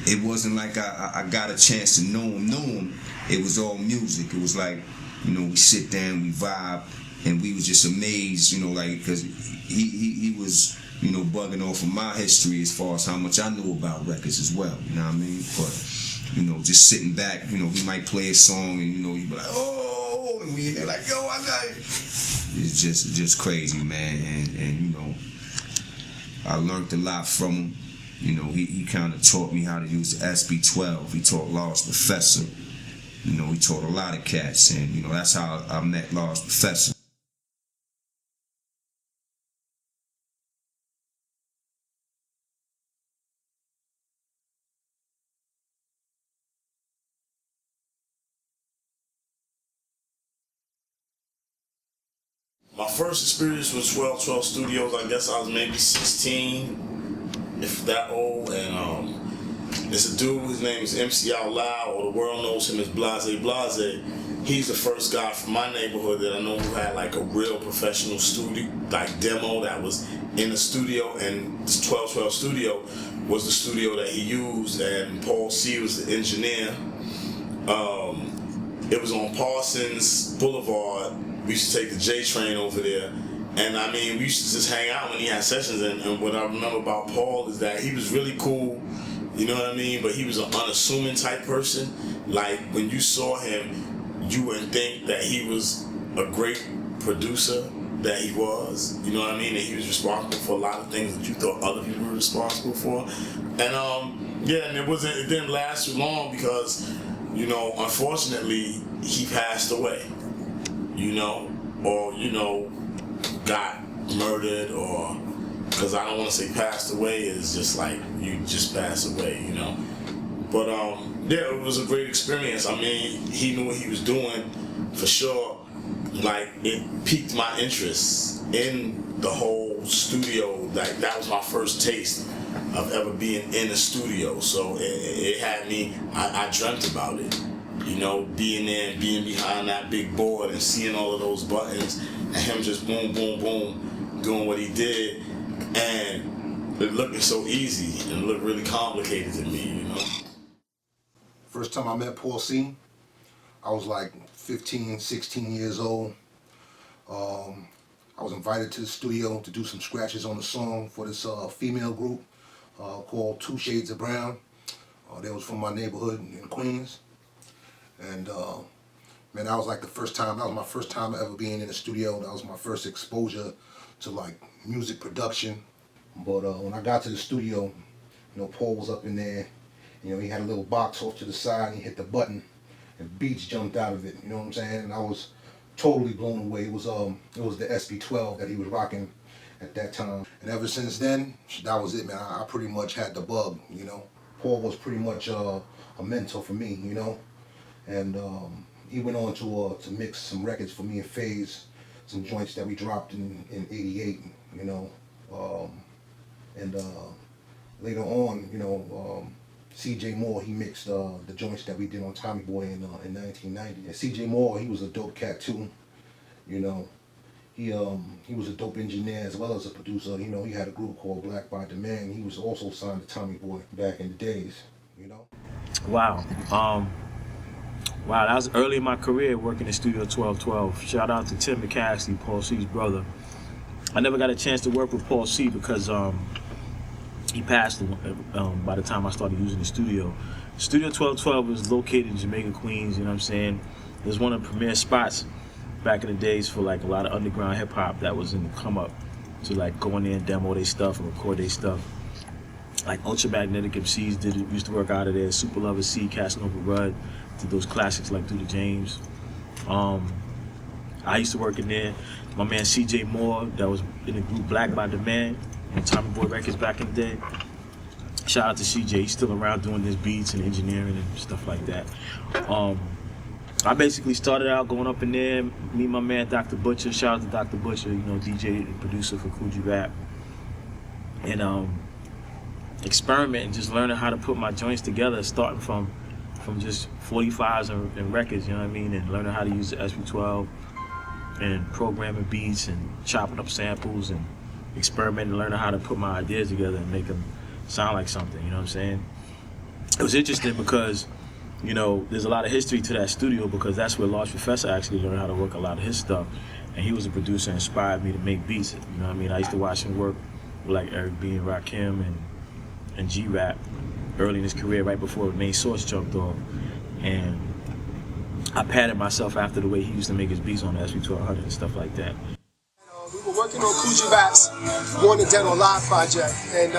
it wasn't like I got a chance to know him. It was all music. It was like, you know, we sit down, we vibe, and we was just amazed, you know, like, because he was, you know, bugging off of my history as far as how much I knew about records as well, you know what I mean? But, you know, just sitting back, you know, he might play a song and, you know, he'd be like, oh, and we in there like, yo, I got it. It's just crazy, man, and you know, I learned a lot from him. You know, he kind of taught me how to use the SB12. He taught Large Professor. You know, he taught a lot of cats, and you know, that's how I met Large Professor. My first experience with 1212 Studios, I guess I was maybe 16, if that old, and it's a dude, his name is MC Out Loud, or the world knows him as Blase Blase. He's the first guy from my neighborhood that I know who had like a real professional studio, like demo that was in the studio, and this 1212 Studio was the studio that he used, and Paul C was the engineer. It was on Parsons Boulevard. We used to take the J train over there, and I mean, we used to just hang out when he had sessions. And what I remember about Paul is that he was really cool, you know what I mean? But he was an unassuming type person. Like when you saw him, you wouldn't think that he was a great producer that he was, you know what I mean? That he was responsible for a lot of things that you thought other people were responsible for. And yeah, and it didn't last too long because, you know, unfortunately, he passed away. You know, or, you know, got murdered, or, because I don't want to say passed away, it's just like, you just pass away, you know. But, yeah, it was a great experience. I mean, he knew what he was doing, for sure. Like, it piqued my interest in the whole studio. Like, that was my first taste of ever being in a studio. So it had me, I dreamt about it. You know, being there and being behind that big board and seeing all of those buttons and him just boom, boom, boom, doing what he did. And it looked so easy and it looked really complicated to me, you know. First time I met Paul C, I was like 15, 16 years old. I was invited to the studio to do some scratches on the song for this female group called 2 Shades of Brown. They was from my neighborhood in Queens. And man, that was like the first time, that was my first time ever being in the studio. That was my first exposure to like music production. But when I got to the studio, you know, Paul was up in there. You know, he had a little box off to the side and he hit the button and beats jumped out of it, you know what I'm saying? And I was totally blown away. It was the SB12 that he was rocking at that time. And ever since then, that was it, man. I pretty much had the bug, you know. Paul was pretty much a mentor for me, you know. And he went on to mix some records for me and FaZe, some joints that we dropped in '88, you know. And later on, you know, CJ Moore, he mixed the joints that we did on Tommy Boy in 1990. And CJ Moore, he was a dope cat too, you know. He was a dope engineer as well as a producer. You know, he had a group called Black by Demand. He was also signed to Tommy Boy back in the days, you know. Wow. Wow, that was early in my career working in Studio 1212. Shout out to Tim McKASTY, Paul C's brother. I never got a chance to work with Paul C because he passed by the time I started using the studio. Studio 1212 was located in Jamaica, Queens, you know what I'm saying? It was one of the premier spots back in the days for like a lot of underground hip hop that was in the come up to like go in there and demo their stuff and record their stuff. Like Ultramagnetic MCs used to work out of there. Super Lover C, Casanova Rudd, did those classics like Through the James. I used to work in there. My man CJ Moore, that was in the group Black by Demand on Tommy Boy Records back in the day. Shout out to CJ, he's still around doing his beats and engineering and stuff like that. I basically started out going up in there, me and my man Dr. Butcher, shout out to Dr. Butcher, you know, DJ and producer for Coogee Rap. And experimenting, just learning how to put my joints together, starting from just 45s and records, you know what I mean, and learning how to use the SP12 and programming beats and chopping up samples and experimenting, learning how to put my ideas together and make them sound like something, you know what I'm saying? It was interesting because, you know, there's a lot of history to that studio because that's where Large Professor actually learned how to work a lot of his stuff. And he was a producer and inspired me to make beats, you know what I mean? I used to watch him work with like Eric B and Rakim and G-Rap early in his career, right before Main Source jumped off. And I patted myself after the way he used to make his beats on the SP1200 and stuff like that. We were working on Coogee Rap's Born and Dead on Live project, and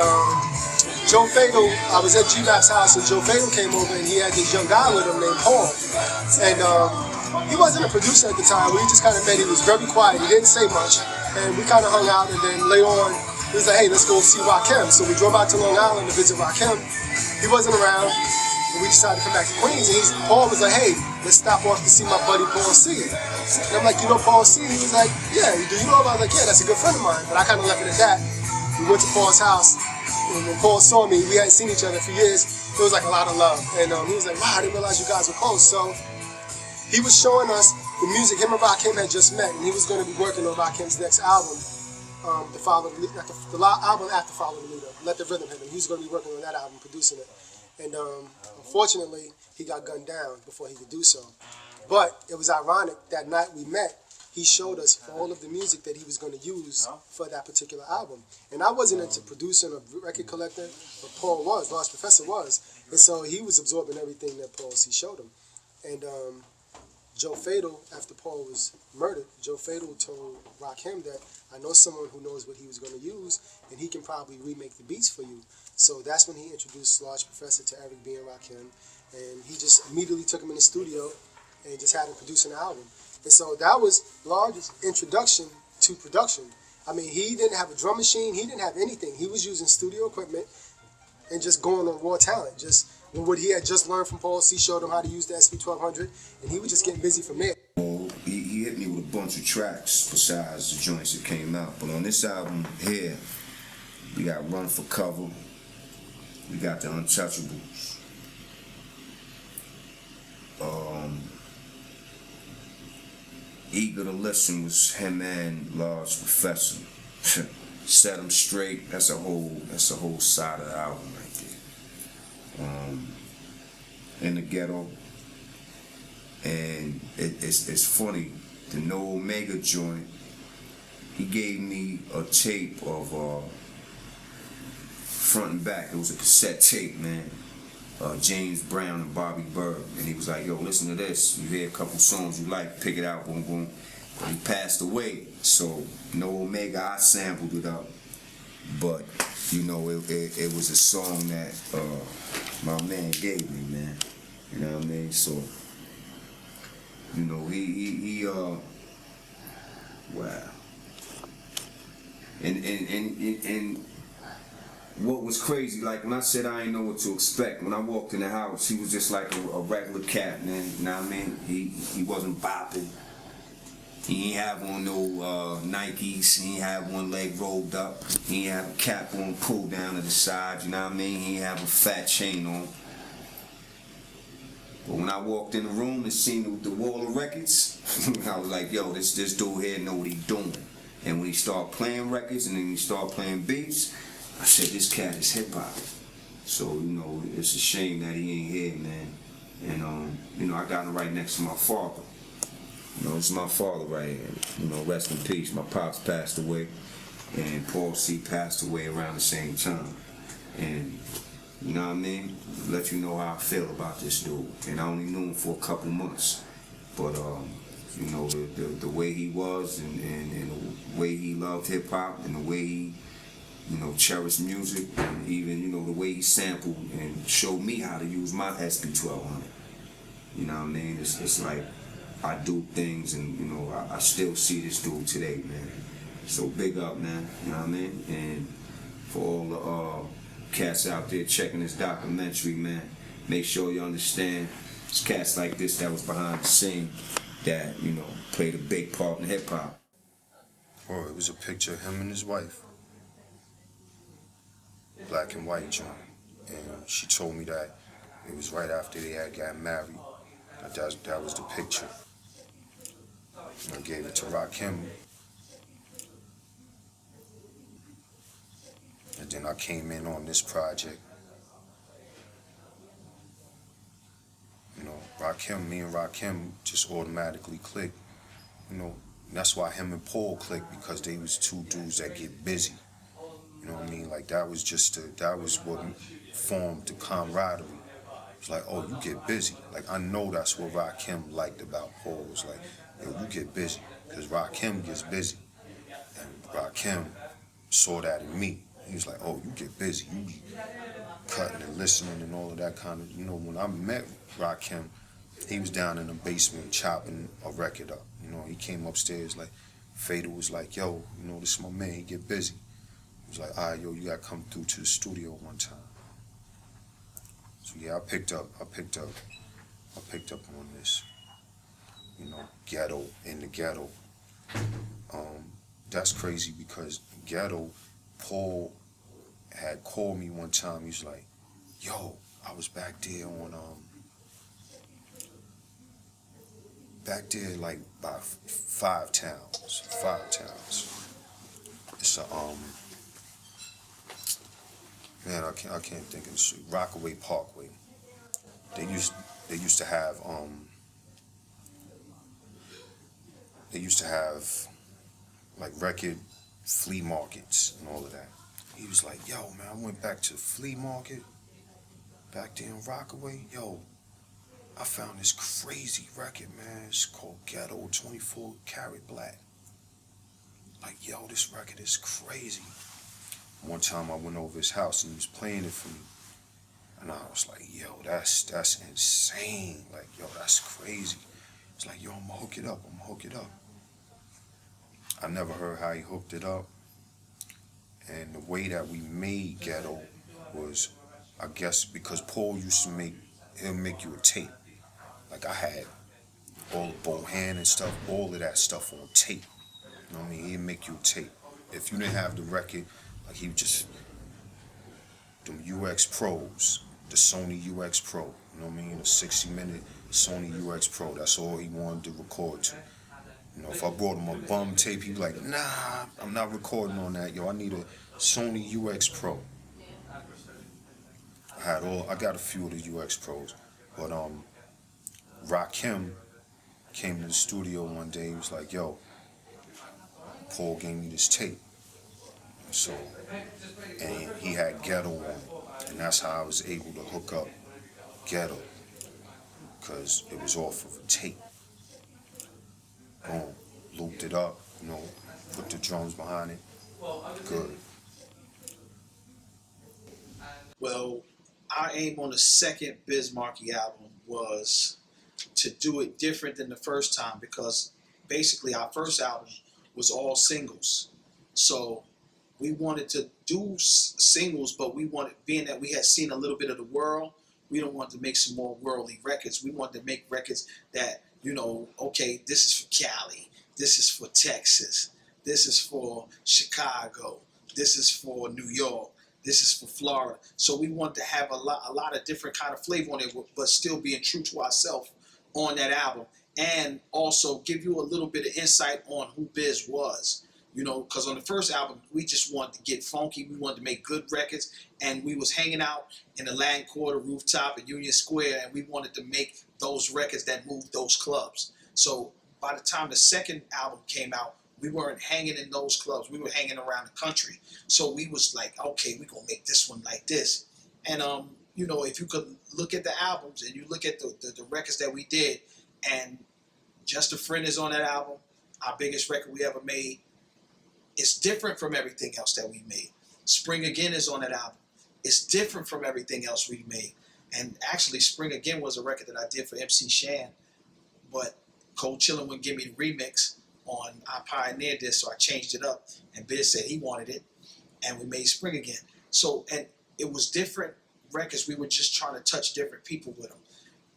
Joe Fatal, I was at G-Rap's house, and Joe Fatal came over, and he had this young guy with him named Paul. And he wasn't a producer at the time. We just kind of met. He was very quiet. He didn't say much, and we kind of hung out. And then later on, he was like, "Hey, let's go see Rakim." So we drove out to Long Island to visit Rakim. He wasn't around, and we decided to come back to Queens. And Paul was like, "Hey, let's stop off to see my buddy Paul C." And I'm like, "You know Paul C?" He was like, "Yeah, do you know him?" I was like, "Yeah, that's a good friend of mine." But I kind of left it at that. We went to Paul's house, and when Paul saw me, we hadn't seen each other for years. It was like a lot of love. And he was like, "Wow, I didn't realize you guys were close." So he was showing us the music. Him and Rakim had just met, and he was going to be working on Rakim's next album, the album after Follow the Leader, Let the Rhythm Hit Him. He was going to be working on that album, producing it. And unfortunately, he got gunned down before he could do so. But it was ironic, that night we met, he showed us all of the music that he was going to use for that particular album. And I wasn't into producing or record collecting, but Paul was, Large Professor was. And so he was absorbing everything that Paul C showed him. And Joe Fatal, after Paul was murdered, Joe Fatal told Rakim that, "I know someone who knows what he was going to use, and he can probably remake the beats for you." So that's when he introduced Large Professor to Eric B and Rakim, and he just immediately took him in the studio and just had him produce an album. And so that was Large's introduction to production. I mean, he didn't have a drum machine, he didn't have anything. He was using studio equipment and just going on raw talent. Just what he had just learned from Paul C showed him how to use the SP1200, and he was just getting busy from there. He hit me with a bunch of tracks besides the joints that came out. But on this album here, we got Run for Cover, we got the Untouchables. Eager to Listen was him and Large Professor. Set Him Straight, that's a whole side of the album right there. In the Ghetto. And it's funny, the No Omega joint, he gave me a tape of front and back. It was a cassette tape, man. James Brown and Bobby Berg, and he was like, "Yo, listen to this. You hear a couple songs you like, pick it out, boom, boom." But he passed away, so No Omega, I sampled it up. But you know, it was a song that my man gave me, man. You know what I mean? So, you know, he wow. And what was crazy, like when I said I didn't know what to expect, when I walked in the house, he was just like a regular cat, man. You know what I mean? He wasn't bopping. He ain't have on no Nikes. He ain't have one leg rolled up. He ain't have a cap on pulled down to the side. You know what I mean? He ain't have a fat chain on. But when I walked in the room and seen the wall of records, I was like, "Yo, this dude here know what he doing." And when he started playing records and then he started playing beats, I said, "This cat is hip hop." So, you know, it's a shame that he ain't here, man. And you know, I got him right next to my father. You know, it's my father right here. You know, rest in peace. My pops passed away, and Paul C passed away around the same time. and you know what I mean, let you know how I feel about this dude. And I only knew him for a couple months, but you know, the way he was, and the way he loved hip hop, and the way he, you know, cherished music, and even, you know, the way he sampled and showed me how to use my SP1200. You know what I mean? It's like I do things, and you know, I still see this dude today, man. So big up, man. You know what I mean? And for all the cats out there checking this documentary, man, make sure you understand it's cats like this that was behind the scene that, you know, played a big part in hip hop. Oh, it was a picture of him and his wife. Black and white joint. And she told me that it was right after they had got married. That was the picture. And I gave it to Rakim. And then I came in on this project. You know, me and Rakim just automatically clicked. You know, and that's why him and Paul clicked, because they was two dudes that get busy. You know what I mean? Like, that was what formed the camaraderie. It's like, oh, you get busy. Like, I know that's what Rakim liked about Paul. It's like, yo, you get busy, because Rakim gets busy. And Rakim saw that in me. He was like, oh, you get busy. You be cutting and listening and all of that kind of, you know, when I met Rakim, he was down in the basement chopping a record up. You know, he came upstairs, like, Fatal was like, yo, you know, this is my man, he get busy. He was like, all right, yo, you gotta come through to the studio one time. So yeah, I picked up on this, you know, ghetto, in the ghetto. That's crazy, because ghetto, Paul had called me one time. He was like, yo, I was back there on, like by Five Towns. It's a, man, I can't think of the street. Rockaway Parkway. They used to have like record flea markets and all of that. He was like, yo, man, I went back to the flea market back there in Rockaway. Yo, I found this crazy record, man. It's called Ghetto 24 Karat Black. Like, yo, this record is crazy. One time I went over his house and he was playing it for me. And I was like, yo, that's insane. Like, yo, that's crazy. It's like, yo, I'm gonna hook it up. I never heard how he hooked it up. And the way that we made Ghetto was, I guess, because Paul used to he'll make you a tape. Like, I had all the Bohan and stuff, all of that stuff on tape. You know what I mean? He'd make you a tape. If you didn't have the record, like, he would just, them UX Pros, the Sony UX Pro, you know what I mean? A 60-minute Sony UX Pro, that's all he wanted to record to. You know, if I brought him a bum tape, he'd be like, nah, I'm not recording on that, yo, I need a Sony UX Pro. I got a few of the UX Pros, but Rakim came to the studio one day, he was like, yo, Paul gave me this tape. So, and he had Ghetto on it, and that's how I was able to hook up Ghetto, because it was off of a tape. Boom, looped it up, you know, put the drums behind it, good. Well, our aim on the second Biz Markie album was to do it different than the first time, because basically our first album was all singles. So we wanted to do singles, but we wanted, being that we had seen a little bit of the world, we don't want to make some more worldly records. We wanted to make records that, you know, okay, this is for Cali, this is for Texas, this is for Chicago, this is for New York, this is for Florida. So we wanted to have a lot of different kind of flavor on it, but still being true to ourselves on that album, and also give you a little bit of insight on who Biz was. You know, because on the first album, we just wanted to get funky. We wanted to make good records, and we was hanging out in the Latin Quarter rooftop at Union Square, and we wanted to make those records that moved those clubs. So by the time the second album came out, We weren't hanging in those clubs. We were hanging around the country. So we was like, okay, we're going to make this one like this. And, you know, if you could look at the albums and you look at the records that we did, and Just a Friend is on that album, our biggest record we ever made. It's different from everything else that we made. Spring Again is on that album. It's different from everything else we made. And actually, Spring Again was a record that I did for MC Shan, but Cold Chillin' wouldn't give me the remix on I Pioneered This, so I changed it up. And Biz said he wanted it, and we made Spring Again. So, and it was different records. We were just trying to touch different people with them.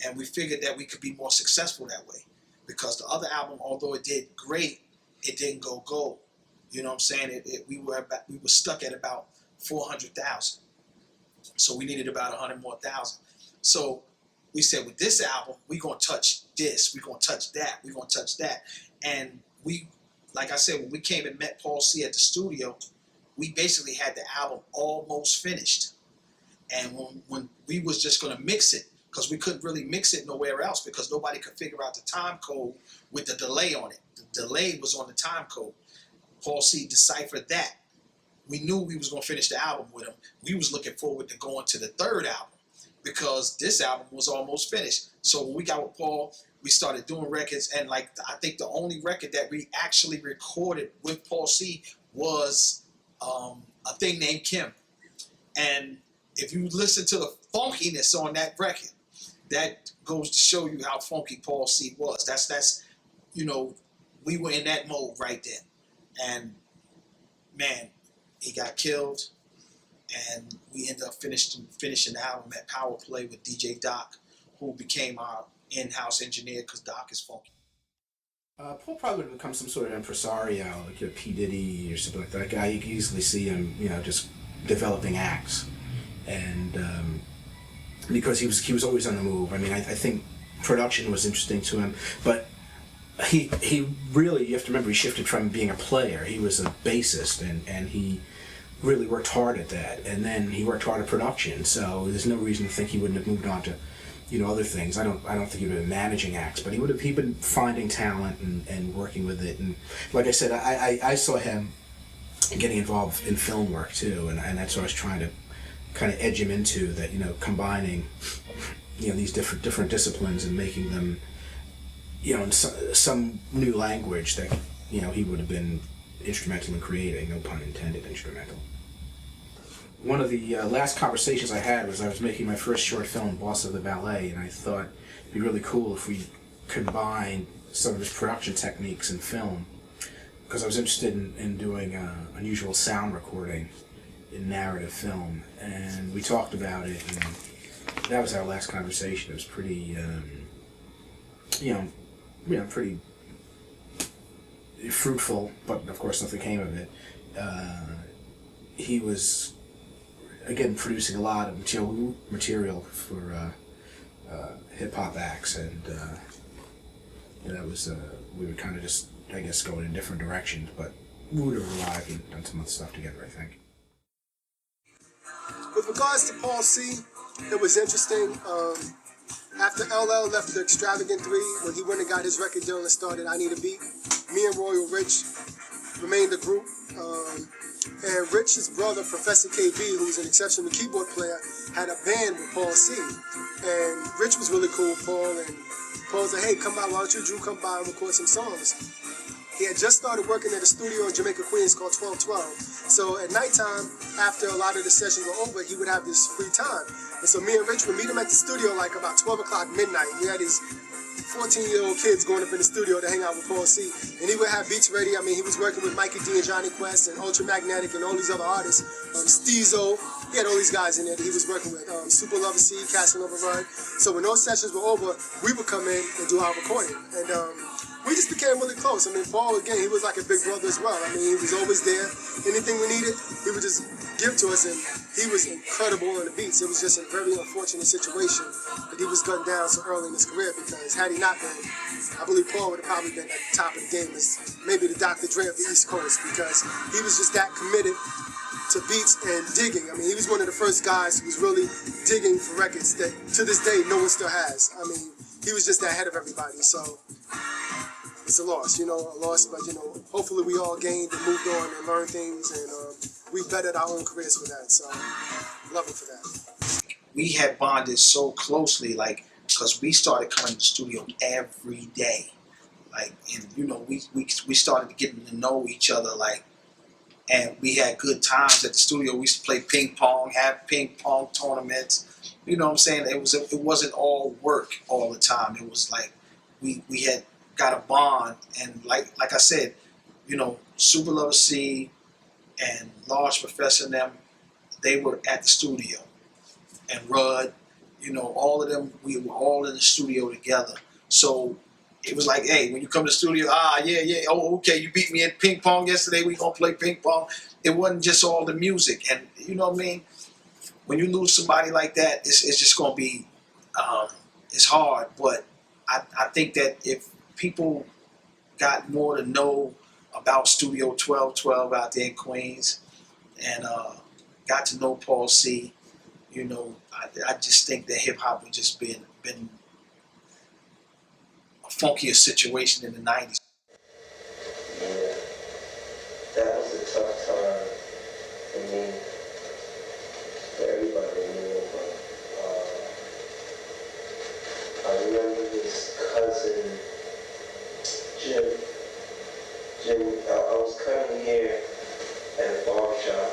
And we figured that we could be more successful that way. Because the other album, although it did great, it didn't go gold. You know what I'm saying? We were stuck at about 400,000. So we needed about 100 more thousand. So we said, with this album, we're going to touch this, we're going to touch that, we're going to touch that. And we, like I said, when we came and met Paul C at the studio, we basically had the album almost finished. And when we was just going to mix it, because we couldn't really mix it nowhere else because nobody could figure out the time code with the delay on it. The delay was on the time code. Paul C deciphered that. We knew we was going to finish the album with him. We was looking forward to going to the third album because this album was almost finished. So when we got with Paul, we started doing records, and like I think the only record that we actually recorded with Paul C was a thing named Kim. And if you listen to the funkiness on that record, that goes to show you how funky Paul C was. That's you know, we were in that mode right then. And man, he got killed, and we ended up finishing the album at Power Play with DJ Doc, who became our in-house engineer because Doc is funky. Paul probably would become some sort of impresario, like a P. Diddy or something like that. Guy, you can easily see him, you know, just developing acts, and because he was always on the move. I mean, I think production was interesting to him, but he really, you have to remember, he shifted from being a player. He was a bassist, and he really worked hard at that, and then he worked hard at production. So there's no reason to think he wouldn't have moved on to, you know, other things. I don't think he would have been managing acts, but he'd been finding talent and working with it. And like I said, I saw him getting involved in film work too, and that's what I was trying to kind of edge him into, that, you know, combining, you know, these different disciplines and making them, you know, in some new language that, you know, he would have been instrumental in creating, no pun intended, instrumental. One of the last conversations I had was I was making my first short film, Boss of the Ballet, and I thought it'd be really cool if we combined some of his production techniques in film, because I was interested in doing unusual sound recording in narrative film, and we talked about it, and that was our last conversation. It was pretty, pretty fruitful, but of course nothing came of it. He was, again, producing a lot of material for hip-hop acts, and that was, we were kind of just, I guess, going in different directions, but we would have arrived and done some other stuff together, I think. With regards to Paul C, it was interesting. After LL left the Extravagant 3, when he went and got his record deal and started I Need a Beat, me and Royal Rich remained a group. And Rich's brother, Professor KB, who's an exceptional keyboard player, had a band with Paul C. And Rich was really cool with Paul, and Paul was like, hey, come by, why don't you, Drew, come by and record some songs. He had just started working at a studio in Jamaica, Queens called 1212. So at nighttime, after a lot of the sessions were over, he would have this free time. And so me and Rich would meet him at the studio like about 12 o'clock midnight. We had these 14-year-old kids going up in the studio to hang out with Paul C. And he would have beats ready. I mean, he was working with Mikey D and Johnny Quest and Ultramagnetic and all these other artists. Steezo, he had all these guys in there that he was working with. Super Lover C, Casanova Run. So when those sessions were over, we would come in and do our recording. And we just became really close. I mean, Paul, again, he was like a big brother as well. I mean, he was always there. Anything we needed, he would just give to us, and he was incredible on the beats. It was just a very unfortunate situation that he was gunned down so early in his career, because had he not been, I believe Paul would have probably been at the top of the game as maybe the Dr. Dre of the East Coast, because he was just that committed to beats and digging. I mean, he was one of the first guys who was really digging for records that to this day no one still has. I mean, he was just ahead of everybody. So it's a loss, a loss, but hopefully we all gained and moved on and learned things, and we bettered our own careers for that. So, love it for that. We had bonded so closely, because we started coming to the studio every day, and we started getting to know each other, and we had good times at the studio. We used to play ping pong, have ping pong tournaments. You know what I'm saying? It wasn't all work all the time. It was like we had got a bond, and like I said, Super Lover C and Large Professor and them, they were at the studio, and Rudd, all of them, we were all in the studio together. So it was like, hey, when you come to the studio, yeah, oh, okay, you beat me at ping pong yesterday, we gonna play ping pong. It wasn't just all the music, and you know what I mean? When you lose somebody like that, it's just gonna be, it's hard, but I think that if people got more to know about Studio 1212 out there in Queens, and got to know Paul C, I just think that hip hop would just been a funkier situation in the 90s. Yeah, that was a tough time for me, for everybody in New York. I remember his cousin, Jim, I was cutting hair at a barber shop.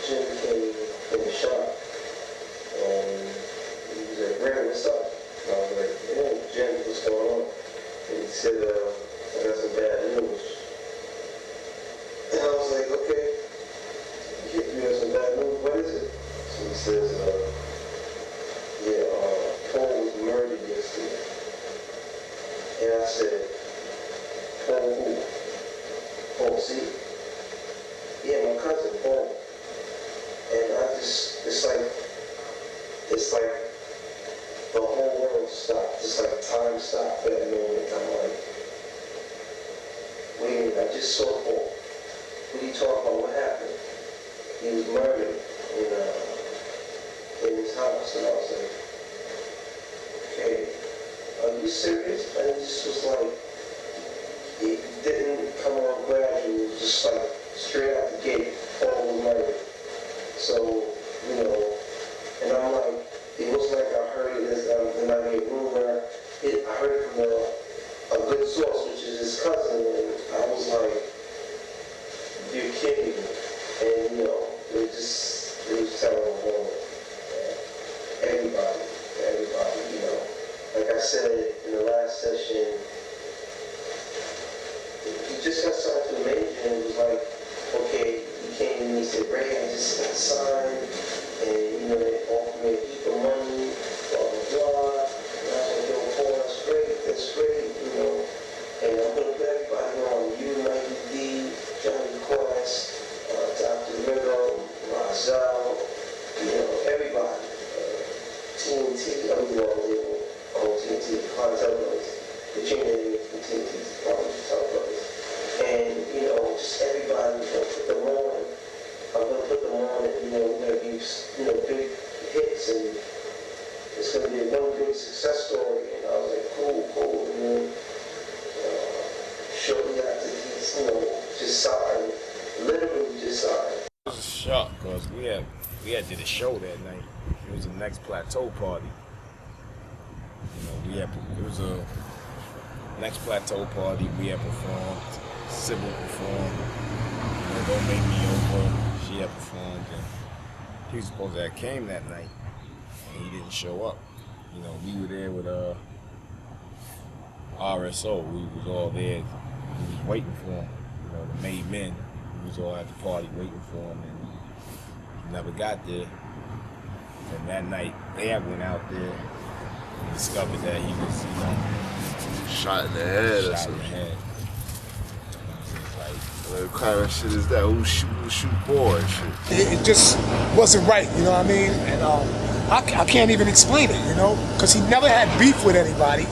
Jim came in the shop, and he was like, "Ray, what's up?" And I was like, "Hey, Jim, what's going on?" And he said, "I got some bad news." And I was like, "Okay, you have some bad news, what is it?" So he says, Paul was murdered yesterday. And I said, "Paul who?" "Paul C." "Yeah, my cousin, Paul." And it's like the whole world stopped. It's like time stopped for that moment. I'm like, wait a minute, I just saw Paul. What are you talking about? What happened? He was murdered in his house. And I was like, okay, are you serious? And it just was like, it didn't come on gradual. It was just like straight out the gate, Paul was murdered. So, and I'm like, it was like I heard it as the night rumor. I heard it from a good source, which is his cousin, and I was like, you're kidding me. And, it was terrible moment. Everybody, like I said in the last session, he just got signed to a major, and it was like, okay, he came and he said, "Ray, I just got signed, and they offered me a heap of money, blah, blah, blah." And I was like, "Yo, Paul, that's great, and I'm going to put everybody on, you, Mikey D, Johnny Quest, Dr. Rigo, Rozelle, everybody, TNT, they were on TNT, Cartel Brothers, the junior name from TNT, Cartel Brothers. And, just everybody, put them on. I'm going to put them on, and, we're going to be, big hits, and it's going to be one big success story." And I was like, cool. And then, shortly after he, just signed, literally just signed. I was shocked because we had did a show that night. It was the Next Plateau party. It was a Next Plateau party. We had performed. Sybil performed. Don't Make Me Over. She had performed, and he was supposed to have came that night, and he didn't show up. We were there with RSO. We was all there. We was waiting for him. The Made Men. We was all at the party waiting for him, and he never got there. And that night, they went out there and discovered that he was, shot in the head or something. What kind of shit is that? Who shoot Paul and shit? It just wasn't right, you know what I mean? And I can't even explain it, because he never had beef with anybody.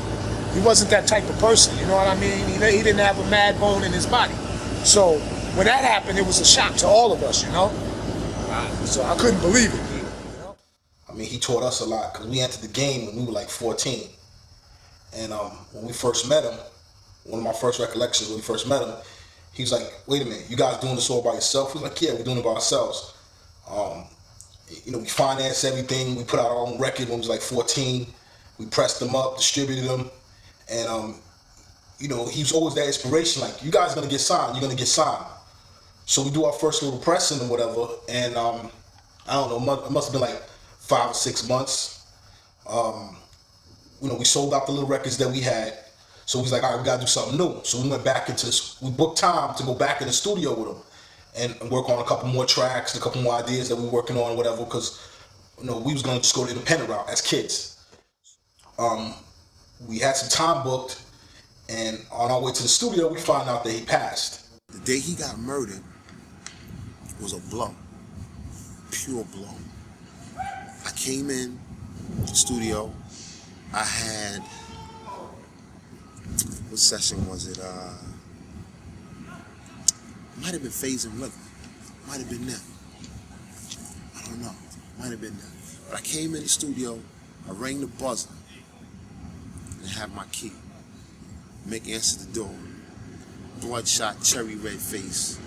He wasn't that type of person, you know what I mean? He didn't have a mad bone in his body. So when that happened, it was a shock to all of us, So I couldn't believe it. I mean, he taught us a lot because we entered the game when we were like 14. And when we first met him, one of my first recollections when we first met him, he was like, wait a minute, you guys doing this all by yourself? We was like, yeah, we're doing it by ourselves. You know, we financed everything. We put out our own record when we was like 14. We pressed them up, distributed them. And, you know, he was always that inspiration, like, you guys are going to get signed, you're going to get signed. So we do our first little pressing or whatever, and I don't know, it must have been like 5 or 6 months. You know, we sold out the little records that we had. So we was like, all right, we gotta do something new. So we went back into this, we booked time to go back in the studio with him and work on a couple more tracks, a couple more ideas that we were working on, whatever, because, you know, we was gonna just go the independent route as kids. We had some time booked, and on our way to the studio, we found out that he passed. The day he got murdered was a blow, pure blow. I came in the studio, I had, what session was it? Might have been Phase and Rhythm, might have been them. I don't know, might have been them. But I came in the studio, I rang the buzzer, and I had my key. Mick answered the door, bloodshot, cherry red face.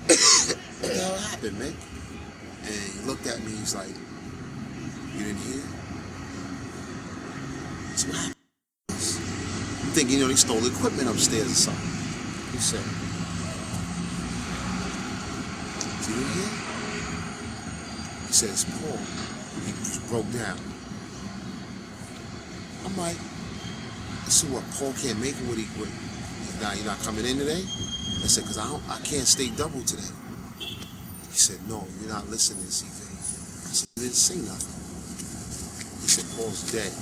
What the hell happened, Mick? And he looked at me, he's like, you didn't hear? So what happened? I'm thinking, you know, they stole equipment upstairs or something. He said, you didn't hear? He said, it's Paul. He broke down. I'm like, so what, Paul can't make it with you're not coming in today? I said, because I can't stay double today. He said, no, you're not listening, CV. I said, you didn't say nothing. He said, Paul's dead.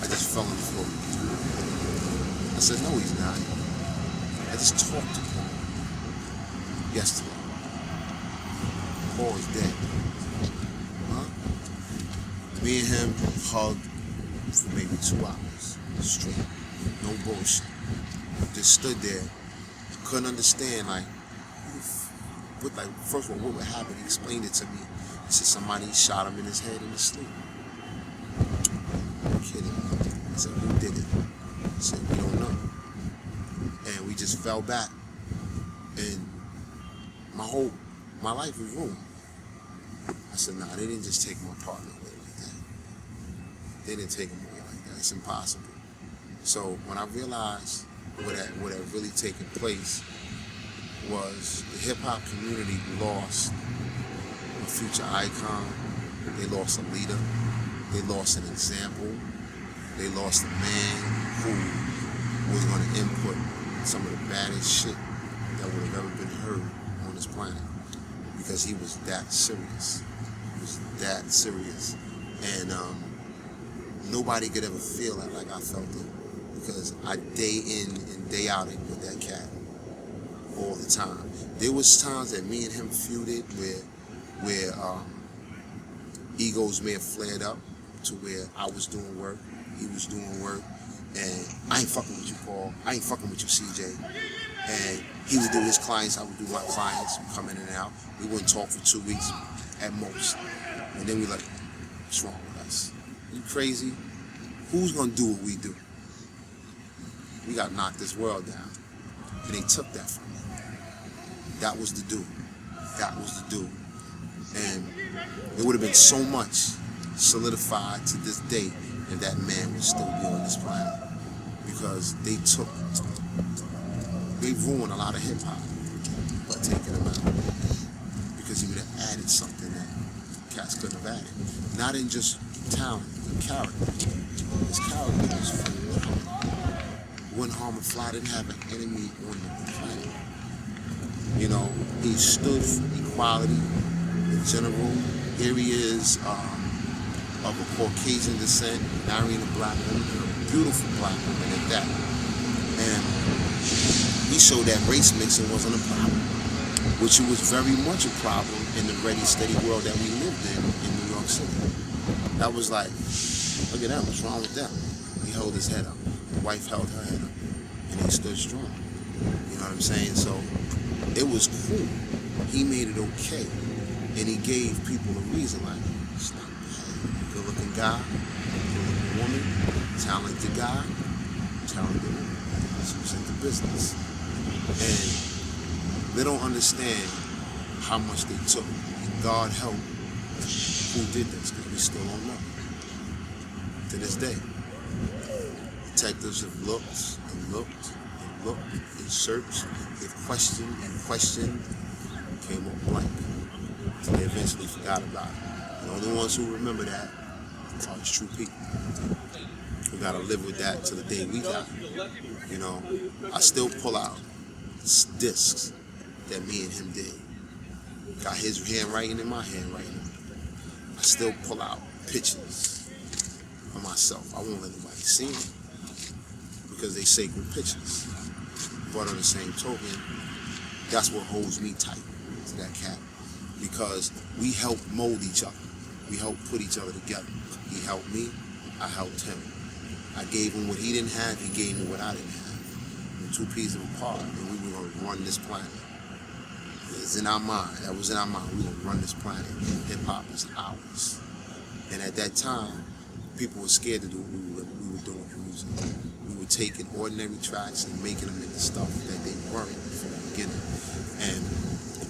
I just fell on the floor. I said, no, he's not. I just talked to Paul yesterday. Paul is dead. Huh? Me and him hugged for maybe 2 hours straight. No bullshit. Just stood there. Couldn't understand, like, first of all, what would happen? He explained it to me. He said somebody shot him in his head in his sleep. I'm kidding. I said, who did it? He said, we don't know. And we just fell back. And my life was ruined. I said, nah, they didn't just take my partner away like that. They didn't take him away like that. It's impossible. So when I realized what had really taken place was the hip-hop community lost a future icon, they lost a leader, they lost an example, they lost a man who was going to input some of the baddest shit that would have ever been heard on this planet, because he was that serious. He was that serious. And nobody could ever feel it like I felt it, because I day in and day out with that cat all the time. There was times that me and him feuded where egos may have flared up to where I was doing work, he was doing work, and I ain't fucking with you, Paul. I ain't fucking with you, CJ. And he would do his clients, I would do my clients, come in and out. We wouldn't talk for 2 weeks at most. And then we like, what's wrong with us? You crazy? Who's gonna do what we do? We gotta knock this world down. And they took that from me. That was the dude. That was the dude. And it would have been so much solidified to this day if that man would still be on this planet. Because they ruined a lot of hip hop by taking him out. Because he would have added something that cats couldn't have added. Not in just talent, but character. His character was phenomenal. When Harmon Fly didn't have an enemy on the planet. You know, he stood for equality in general. Here he is of a Caucasian descent, marrying a black woman, a beautiful black woman at that. And he showed that race mixing wasn't a problem, which was very much a problem in the ready, steady world that we lived in New York City. That was like, look at them, what's wrong with them? He held his head up. The wife held her head up. And he stood strong. You know what I'm saying? So it was cool. He made it okay. And he gave people a reason, like, it's not bad. guy, prolific woman, talented guy, talented woman. She was into business. And they don't understand how much they took. And God help who did this, because we still don't know. To this day. Detectives have looked and looked and looked and searched. They've questioned and questioned, came up blank. So they eventually forgot about it. The only ones who remember that are his true people. We gotta live with that till the day we die. You know, I still pull out discs that me and him did. Got his handwriting and my handwriting. I still pull out pictures of myself. I won't let anybody see them because they sacred pictures. But on the same token, that's what holds me tight to that cat, because we help mold each other. We help put each other together. He helped me, I helped him. I gave him what he didn't have, he gave me what I didn't have. We're two pieces apart, and we were gonna run this planet. It's in our mind, that was in our mind, we were gonna run this planet. Hip hop is ours. And at that time, people were scared to do what we were doing with music. We were taking ordinary tracks and making them into stuff that they weren't from the beginning. And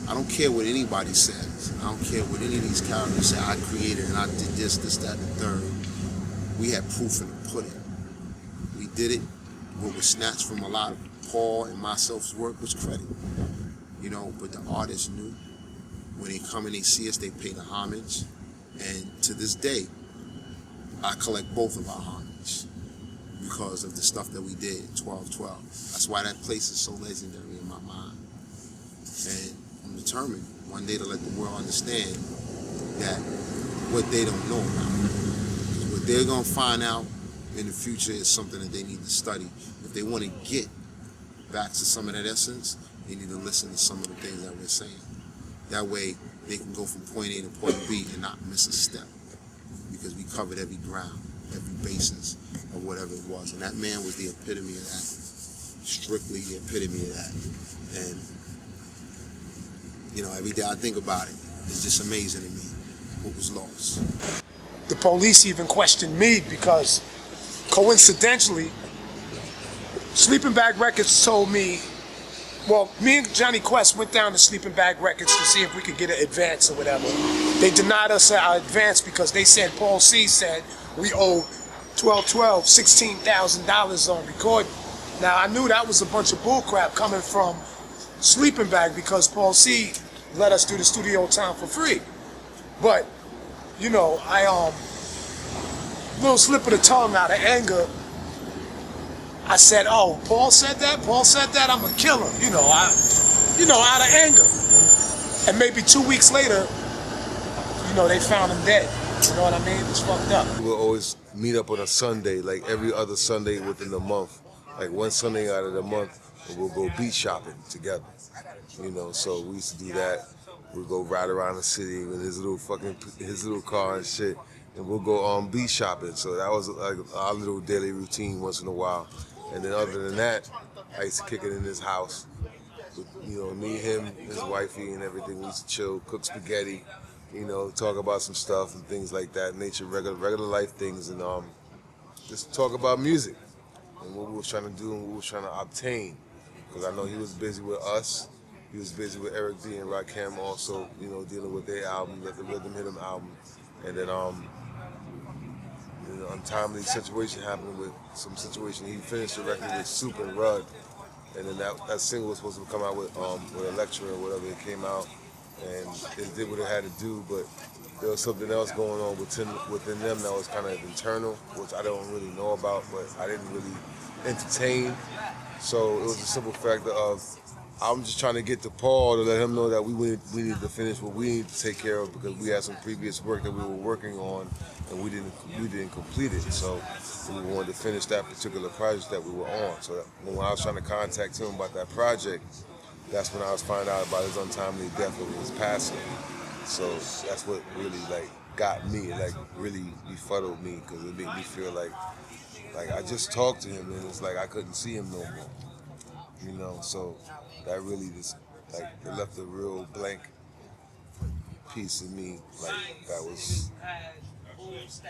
I don't care what anybody says. I don't care what any of these characters say. I created and I did this, that, and the third. We had proof in the pudding. We did it. What was snatched from a lot of Paul and myself's work was credit. You know, but the artists knew. When they come and they see us, they pay the homage. And to this day, I collect both of our homage because of the stuff that we did in 1212. That's why that place is so legendary in my mind. And I'm determined one day to let the world understand that what they don't know about. What they're going to find out in the future is something that they need to study. If they want to get back to some of that essence, they need to listen to some of the things that we're saying. That way, they can go from point A to point B and not miss a step. Because we covered every ground, every basis of whatever it was. And that man was the epitome of that. Strictly the epitome of that. And, you know, every day I think about it, it's just amazing to me what was lost. The police even questioned me because, coincidentally, Sleeping Bag Records told me, well, me and Johnny Quest went down to Sleeping Bag Records to see if we could get an advance or whatever. They denied us our advance because they said, Paul C said, we owe 1212 $16,000 on recording. Now, I knew that was a bunch of bullcrap coming from Sleeping Bag because Paul C let us do the studio time for free. But, you know, little slip of the tongue out of anger, I said, oh, Paul said that? Paul said that? I'm a killer. You know, out of anger. And maybe 2 weeks later, you know, they found him dead. You know what I mean? It's fucked up. We'll always meet up on a Sunday, like every other Sunday within the month. Like one Sunday out of the month, we'll go beach shopping together. You know, so we used to do that. We'll go ride around the city with his little car and shit. And we'll go beach shopping. So that was like our little daily routine once in a while. And then other than that, I used to kick it in his house. With, you know, me, him, his wifey and everything. We used to chill, cook spaghetti, you know, talk about some stuff and things like that, nature, regular life things, and just talk about music and what we was trying to do and what we was trying to obtain. Because I know he was busy with us. He was busy with Eric D and Rakim also, you know, dealing with their album, the Rhythm Hit 'Em album. And then an untimely situation happened with some situation. He finished the record with Soup and Rud, and then that single was supposed to come out with Electra or whatever. It came out, and it did what it had to do, but there was something else going on within them that was kind of internal, which I don't really know about, but I didn't really entertain. So it was a simple factor of I'm just trying to get to Paul to let him know that we need to finish what we need to take care of because we had some previous work that we were working on and we didn't complete it. So we wanted to finish that particular project that we were on. So when I was trying to contact him about that project, that's when I was finding out about his untimely death and his passing. So that's what really got me, really befuddled me because it made me feel like I just talked to him and it's like I couldn't see him no more. You know, so that really just it left a real blank piece of me that was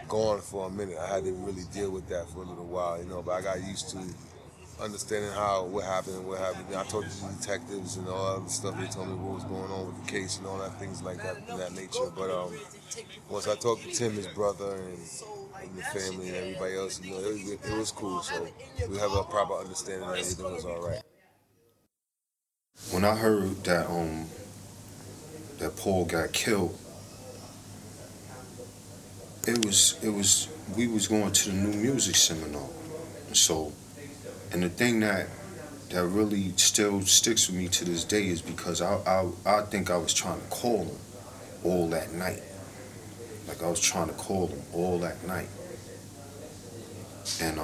gone for a minute. I had to really deal with that for a little while, you know, but I got used to understanding what happened. I talked to the detectives and all other stuff. They told me what was going on with the case and all that, things like that nature. But once I talked to Tim, his brother, and the family and everybody else, you know, it was cool. So we have a proper understanding that everything was all right. When I heard that that Paul got killed, we was going to the new music seminar. So, and the thing that really still sticks with me to this day is because I think I was trying to call him all that night. Like I was trying to call him all that night. And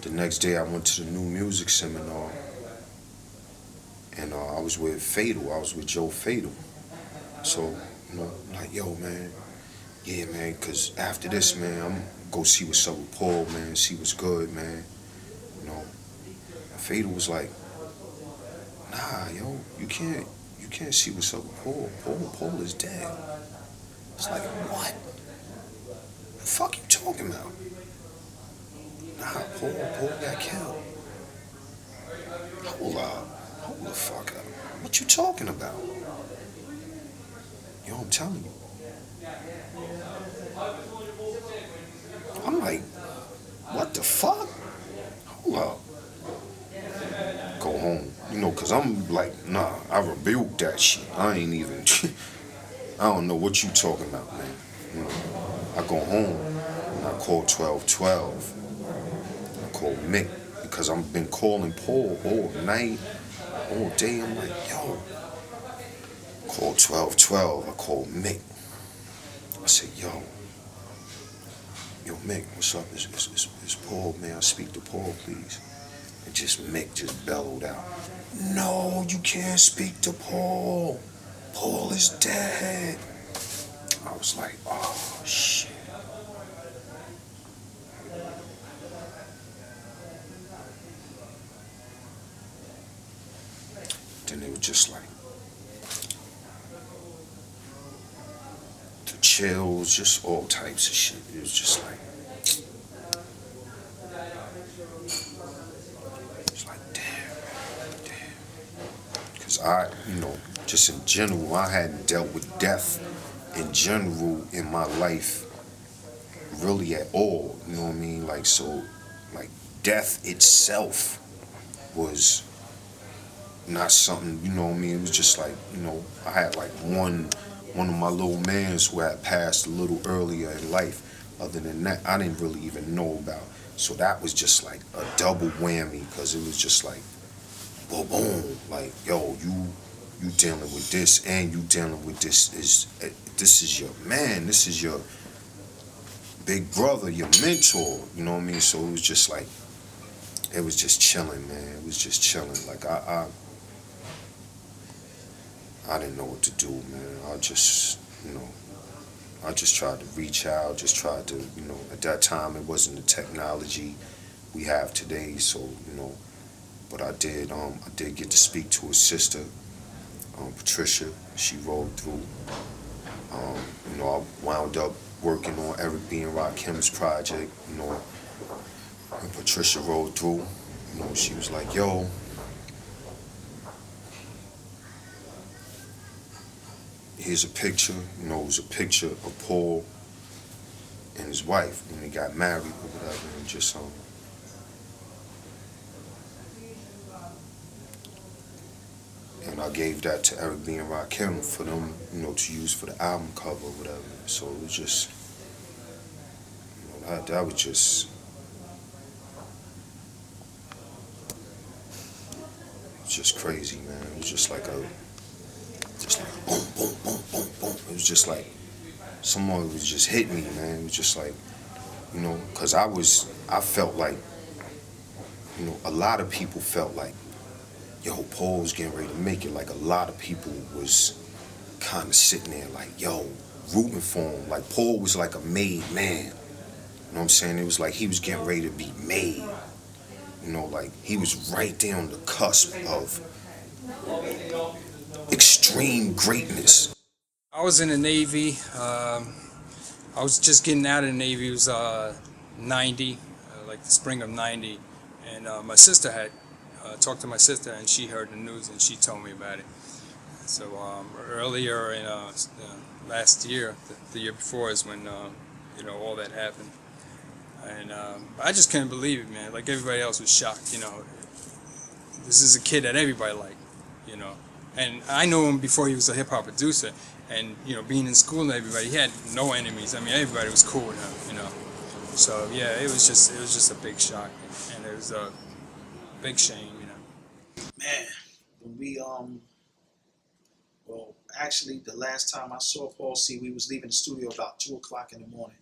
the next day I went to the new music seminar, and I was with Fatal. I was with Joe Fatal. So, you know, I'm like, yo, man, yeah, man, because after this, man, I'm gonna go see what's up with Paul, man, see what's good, man. You know, and Fatal was like, nah, yo, you can't see what's up with Paul. Paul is dead. It's like, what? The fuck you talking about? Nah, Paul got killed. Hold the fuck up. What you talking about? Yo, I'm telling you. I'm like, what the fuck? Hold up. Go home. You know, cause I'm like, nah, I rebuked that shit. I ain't even, I don't know what you talking about, man. You know, I go home and I call 1212. I call Mick because I've been calling Paul all night, all day. I'm like, yo, call 1212. I call Mick. I said, yo, Mick, what's up? It's Paul, man. I speak to Paul, please. And Mick just bellowed out, no, you can't speak to Paul. Paul is dead. I was like, oh, shit. Then it was just like, the chills, just all types of shit. It was just like, because you know, just in general, I hadn't dealt with death in general in my life really at all. You know what I mean? Like, so, like, death itself was not something, you know what I mean? It was just like, you know, I had like one of my little mans who had passed a little earlier in life. Other than that, I didn't really even know about. So that was just like a double whammy, because it was just like, boom, boom, like, yo, you dealing with this, and you dealing with this is your man, this is your big brother, your mentor, you know what I mean? So it was just like, it was just chilling, man. It was just chilling. Like I didn't know what to do, man. I just tried to reach out, just tried to, you know, at that time it wasn't the technology we have today, so, you know, but I did get to speak to his sister, Patricia. She rolled through. You know, I wound up working on Eric B. and Rakim's project, you know, and Patricia rolled through. You know, she was like, yo, here's a picture. You know, it was a picture of Paul and his wife when they got married or whatever, and just and I gave that to Eric B. and Rakim for them, you know, to use for the album cover or whatever. So it was just, you know, that was just crazy, man. It was just like boom, boom, boom, boom, boom. It was just like someone was just hitting me, man. It was just like, you know, because I felt like, you know, a lot of people felt like, yo, Paul's getting ready to make it. Like, a lot of people was kind of sitting there like, yo, rooting for him. Like, Paul was like a made man. You know what I'm saying? It was like he was getting ready to be made. You know, like, he was right there on the cusp of extreme greatness. I was in the Navy. I was just getting out of the Navy. It was 90, like the spring of 90. And my sister had talked to my sister, and she heard the news, and she told me about it. So earlier in last year, the year before, is when all that happened. And I just couldn't believe it, man. Like everybody else was shocked, This is a kid that everybody liked, And I knew him before he was a hip-hop producer. And, being in school and everybody, he had no enemies. I mean, everybody was cool with him, So, yeah, it was just a big shock. And it was a big shame, Man, when we, well, actually, the last time I saw Paul C, we was leaving the studio about 2 o'clock in the morning.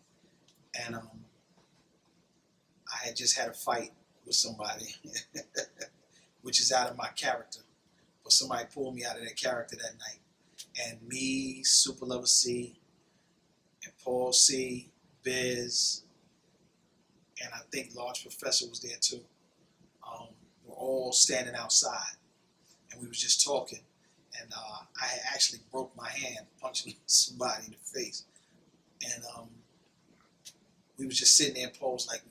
And I had just had a fight with somebody, which is out of my character. But somebody pulled me out of that character that night. And me, Super Lover C, and Paul C, Biz, and I think Large Professor was there too. We're all standing outside, and we was just talking. And I had actually broke my hand punching somebody in the face. And we was just sitting there, and Paul was like,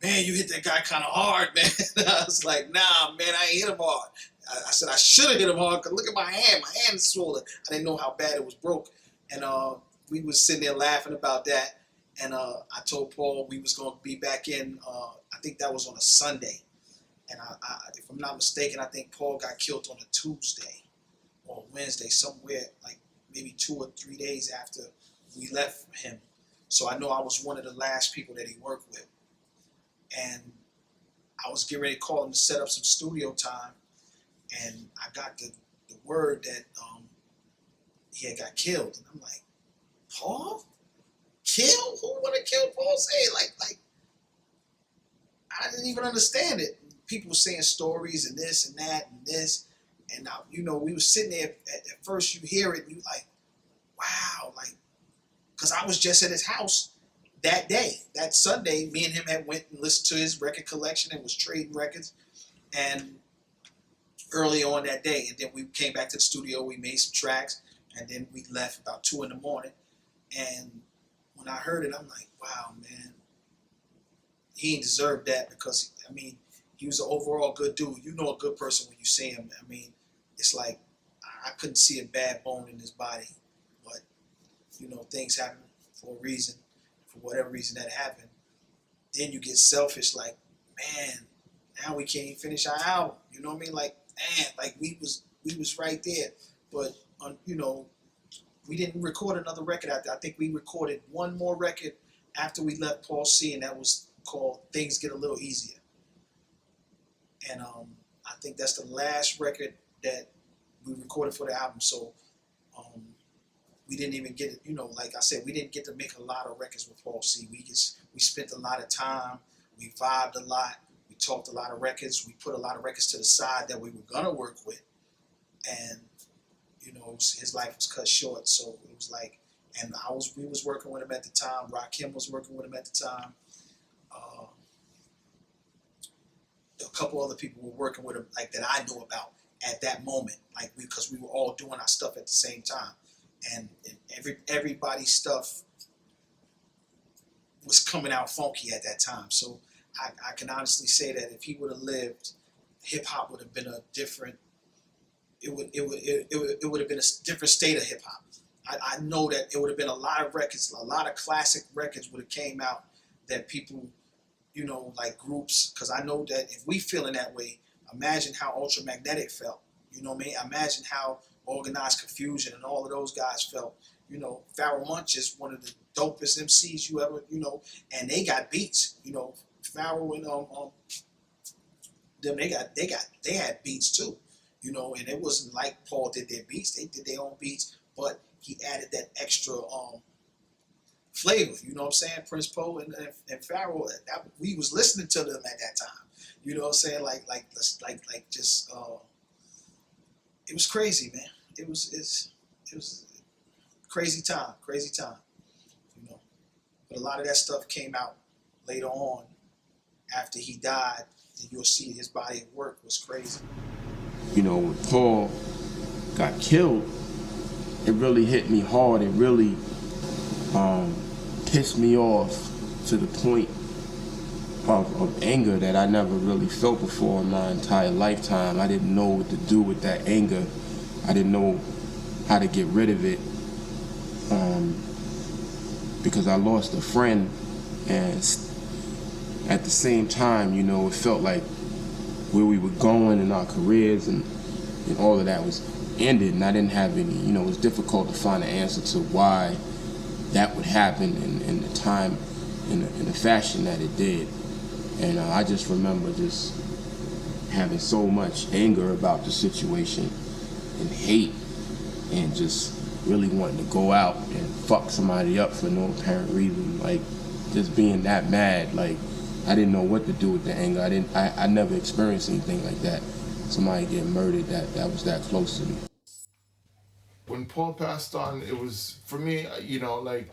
man, you hit that guy kind of hard, man. I was like, nah, man, I ain't hit him hard. I said, I should have hit him hard, because look at my hand. My hand is swollen. I didn't know how bad it was broke. And we was sitting there laughing about that. And I told Paul we was going to be back in, I think that was on a Sunday. And if I'm not mistaken, I think Paul got killed on a Tuesday or Wednesday, somewhere like maybe 2 or 3 days after we left him. So I know I was one of the last people that he worked with. And I was getting ready to call him to set up some studio time. And I got the word that he had got killed. And I'm like, Paul? Kill? Who would have killed Paul? Say like I didn't even understand it. People were saying stories and this and that and this. And now, we were sitting there, at first you hear it and you like, wow, like, because I was just at his house that day, that Sunday. Me and him had went and listened to his record collection and was trading records. And early on that day, and then we came back to the studio, we made some tracks, and then we left about 2 in the morning. And when I heard it, I'm like, wow, man, he ain't deserved that, because, he was an overall good dude. You know a good person when you see him. It's like, I couldn't see a bad bone in his body, but, things happen for a reason, for whatever reason that happened. Then you get selfish, like, man, now we can't even finish our album. You know what I mean? Like, man, like we was right there. But, we didn't record another record after. I think we recorded one more record after we left Paul C, and that was called Things Get a Little Easier. And I think that's the last record that we recorded for the album. So we didn't even get it, like I said, we didn't get to make a lot of records with Paul C. We spent a lot of time, we vibed a lot, we talked a lot of records, we put a lot of records to the side that we were gonna work with. And his life was cut short, so it was like, and we was working with him at the time. Rakim was working with him at the time. A couple other people were working with him, like that I knew about at that moment, like because we were all doing our stuff at the same time, and everybody's stuff was coming out funky at that time. So I can honestly say that if he would have lived, hip hop would have been a different. It would have been a different state of hip hop. I know that it would have been a lot of records, a lot of classic records would have came out that people, like groups, because I know that if we feeling that way, imagine how Ultramagnetic felt. You know what I mean? Imagine how Organized Konfusion and all of those guys felt. Pharaoh Monch is one of the dopest MCs you ever, and they got beats. Pharaoh and them, they had beats too. And it wasn't like Paul did their beats. They did their own beats, but he added that extra flavor. You know what I'm saying? Prince Poe and Pharaoh, we was listening to them at that time. You know what I'm saying? Like just it was crazy, man. It was crazy time. But a lot of that stuff came out later on after he died, and you'll see his body of work was crazy. When Paul got killed, really hit me hard. It really pissed me off to the point of anger that I never really felt before in my entire lifetime. I didn't know what to do with that anger. I didn't know how to get rid of it, because I lost a friend, and at the same time, you know, it felt like where we were going in our careers and all of that was ended, and I didn't have any, you know, it was difficult to find an answer to why that would happen in the time, in the fashion that it did. And I just remember just having so much anger about the situation and hate, and just really wanting to go out and fuck somebody up for no apparent reason. Like, just being that mad, like, I didn't know what to do with the anger. I never experienced anything like that. Somebody getting murdered that was that close to me. When Paul passed on, it was, for me, you know, like,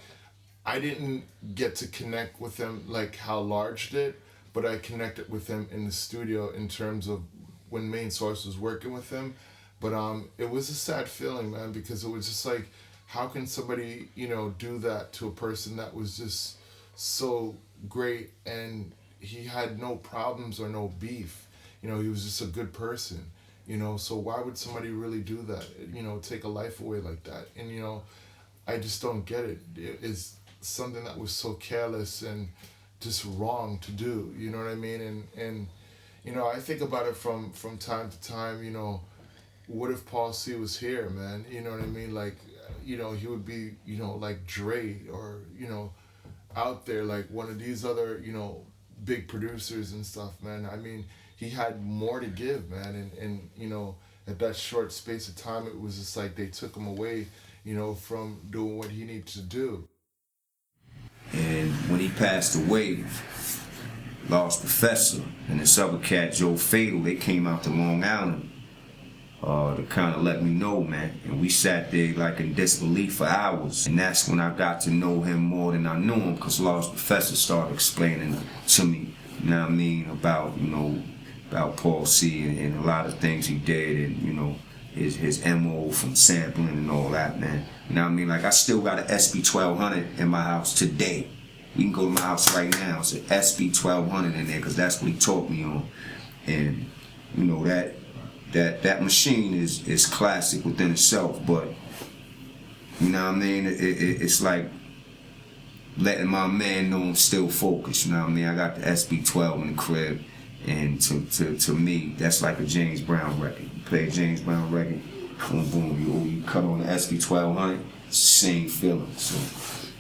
I didn't get to connect with him like how Large did, but I connected with him in the studio in terms of when Main Source was working with him. But it was a sad feeling, man, because it was just like, how can somebody, you know, do that to a person that was just so great, and he had no problems or no beef. You know, he was just a good person, you know, so why would somebody really do that, you know, take a life away like that? And, you know, I just don't get it. It's something that was so careless and just wrong to do, you know what I mean? And you know, I think about it from time to time, you know, what if Paul C was here, man? You know what I mean? Like, you know, he would be, you know, like Dre, or, you know, out there like one of these other, you know, big producers and stuff, man. I mean, he had more to give, man, and you know, at that short space of time, it was just like they took him away, you know, from doing what he needed to do. And when he passed away, Lost Professor and this other cat, Joe Fatal, they came out to Long Island to kind of let me know, man. And we sat there like in disbelief for hours. And that's when I got to know him more than I knew him, because Lost Professor started explaining to me, you know what I mean, about, you know, about Paul C and a lot of things he did, and, you know, his MO from sampling and all that, man. You know what I mean? Like, I still got an SB1200 in my house today. You can go to my house right now. It's an SB1200 in there, because that's what he taught me on. And, you know, that machine is classic within itself, but, you know what I mean? It's like letting my man know I'm still focused, you know what I mean? I got the SB12 in the crib, and to me, that's like a James Brown record. You play a James Brown record, boom, boom, you cut on the SB1200, same feeling, so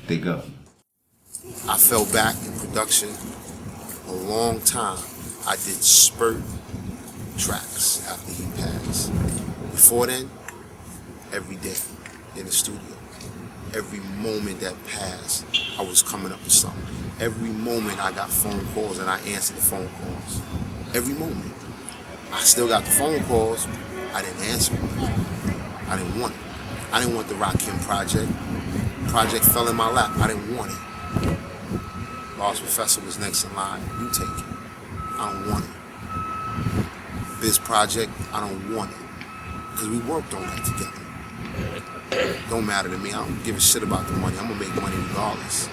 big up. I fell back in production a long time. I did spurt tracks after he passed. Before then, every day in the studio. Every moment that passed, I was coming up with something. Every moment I got phone calls and I answered the phone calls. Every moment. I still got the phone calls. I didn't answer them. I didn't want it. I didn't want the Rakim project. Project fell in my lap. I didn't want it. Lost Professor was next in line. You take it. I don't want it. Biz project, I don't want it. Because we worked on that together. Don't matter to me. I don't give a shit about the money. I'm gonna make money regardless.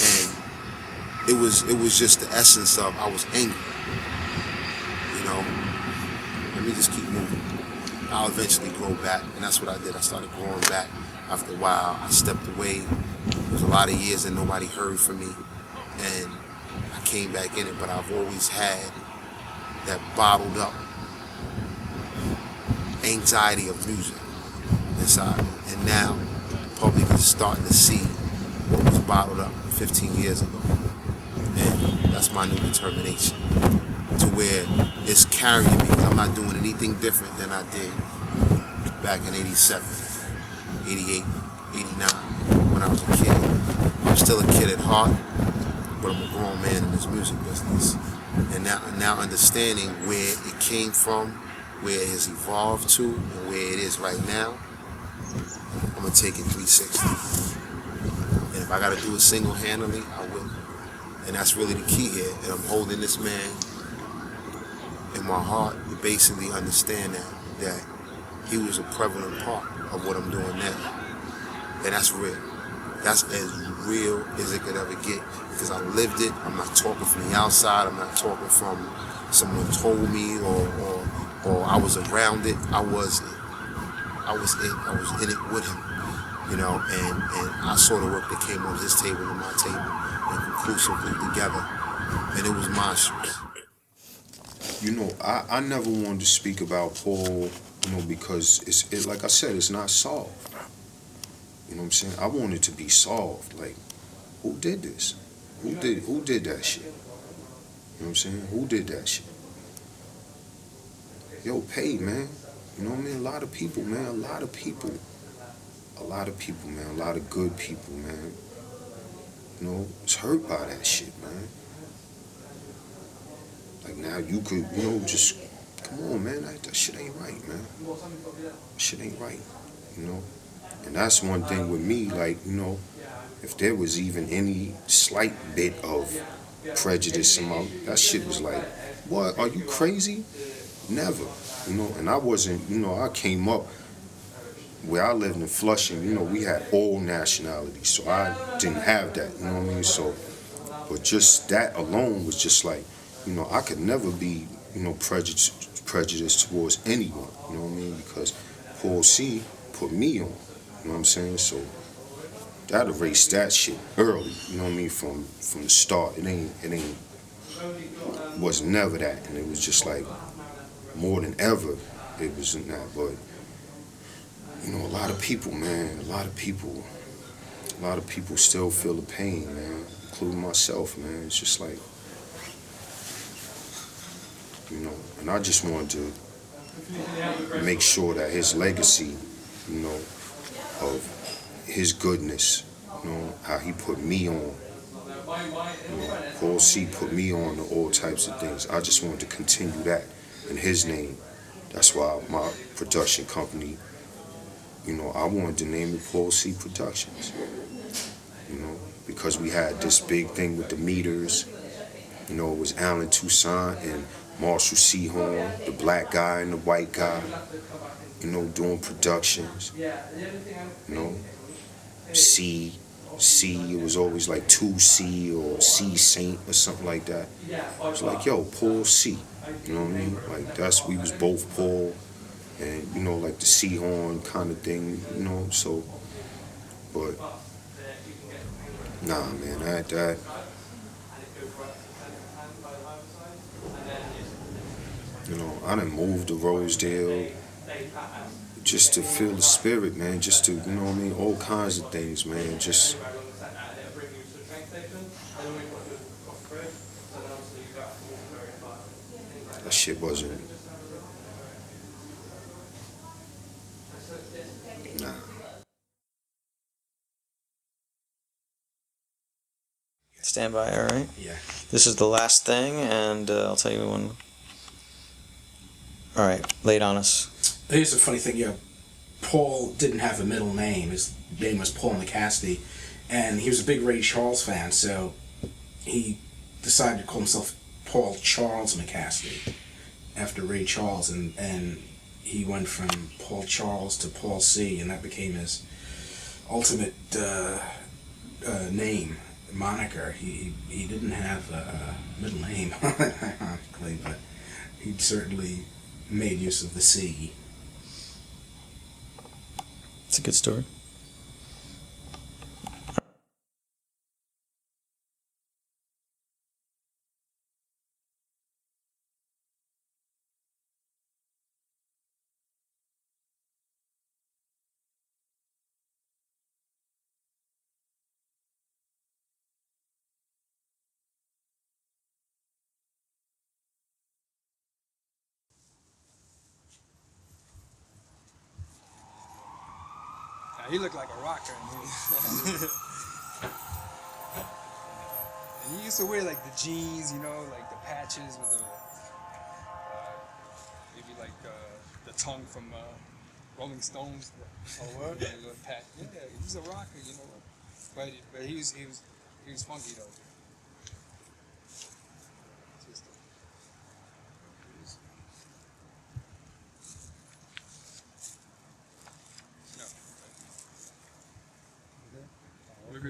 And it was just the essence of, I was angry. You know? Let me just keep moving. I'll eventually grow back, and that's what I did. I started growing back. After a while, I stepped away. It was a lot of years that nobody heard from me, and I came back in it, but I've always had that bottled up anxiety of music inside me. And now, the public is starting to see what was bottled up 15 years ago. And that's my new determination, to where it's carrying me, because I'm not doing anything different than I did back in 87, 88, 89, when I was a kid. I'm still a kid at heart, but I'm a grown man in this music business. And now understanding where it came from, where it has evolved to, and where it is right now, I'm gonna take it 360. And if I gotta do it single-handedly, I will. And that's really the key here. And I'm holding this man in my heart to basically understand that he was a prevalent part of what I'm doing now. And that's real. That's as real as it could ever get, because I lived it. I'm not talking from the outside. I'm not talking from someone told me or I was around it. I was it. I was in it with him, you know, and I saw the work that came on his table and my table and conclusively together, and it was monstrous. You know, I never wanted to speak about Paul, you know, because it's like I said, it's not solved. You know what I'm saying? I want it to be solved. Like, who did this? Who did that shit? You know what I'm saying? Who did that shit? Yo, pay, man. You know what I mean? A lot of people, man. A lot of people, man. A lot of good people, man. You know, was hurt by that shit, man. Like, now you could, you know, just, come on, man. That shit ain't right, man. That shit ain't right, you know? And that's one thing with me, like, you know, if there was even any slight bit of prejudice in my, that shit was like, what, are you crazy? Never, you know, and I wasn't, you know, I came up where I lived in Flushing, you know, we had all nationalities, so I didn't have that, you know what I mean? So, but just that alone was just like, you know, I could never be, you know, prejudiced towards anyone, you know what I mean? Because Paul C put me on, you know what I'm saying? So that erased that shit early, you know what I mean? From the start, it was never that, and it was just like, more than ever, it wasn't that. But, you know, a lot of people, man, a lot of people still feel the pain, man, including myself, man. It's just like, you know, and I just wanted to make sure that his legacy, you know, of his goodness, you know, how he put me on, you know, Paul C put me on to all types of things. I just wanted to continue that in his name. That's why my production company, you know, I wanted to name it Paul C Productions, you know, because we had this big thing with the meters. You know, it was Alan Toussaint and Marshall Seahorn, the black guy and the white guy, you know, doing productions, you know, it was always like 2C or C Saint or something like that. It was like, yo, Paul C, you know what I mean? Like, we was both Paul, and, you know, like the Seahorn kind of thing, you know, so, but, nah, man, that, you know, I done moved to Rosedale just to feel the spirit, man, just to, you know what I mean, all kinds of things, man, just, that shit wasn't, nah. Stand by, all right? Yeah. This is the last thing, and I'll tell you when. All right, lay it on us. Here's a funny thing, yeah. Paul didn't have a middle name. His name was Paul McKASTY, and he was a big Ray Charles fan, so he decided to call himself Paul Charles McKASTY after Ray Charles, and he went from Paul Charles to Paul C, and that became his ultimate name, moniker. He didn't have a middle name, ironically, but he certainly made use of the C. It's a good story. He looked like a rocker. And he used to wear like the jeans, you know, like the patches with the maybe like the tongue from Rolling Stones. Oh, what? Yeah, he's a rocker, you know. But he was funky though.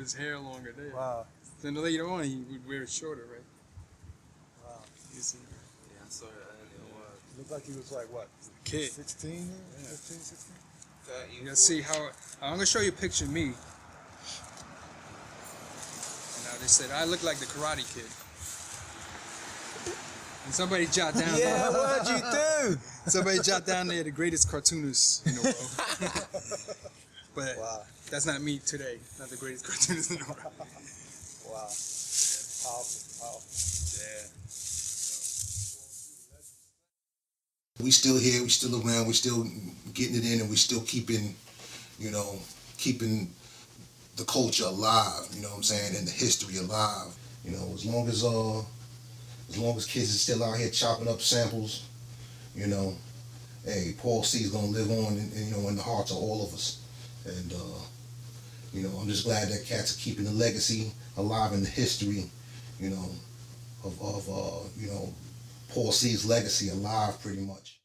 his hair longer there. Wow. Then later on, he would wear it shorter, right? Wow. You see? Yeah, I saw that. Looked like he was like what? Kid. 16, 15, 16? You gotta see how. I'm gonna show you a picture of me. Now they said I look like the Karate Kid. And somebody jot down. Yeah, what'd you do? Somebody jot down there the greatest cartoonist in the world. But that's not me today. Not the greatest cartoonist in the world. Wow. Powerful. Yeah. We still here, we still around, we still getting it in, and we still keeping, keeping the culture alive, you know what I'm saying, and the history alive. As long as kids are still out here chopping up samples, hey, Paul C is gonna live on in the hearts of all of us. And I'm just glad that cats are keeping the legacy alive in the history, of Paul C's legacy alive pretty much.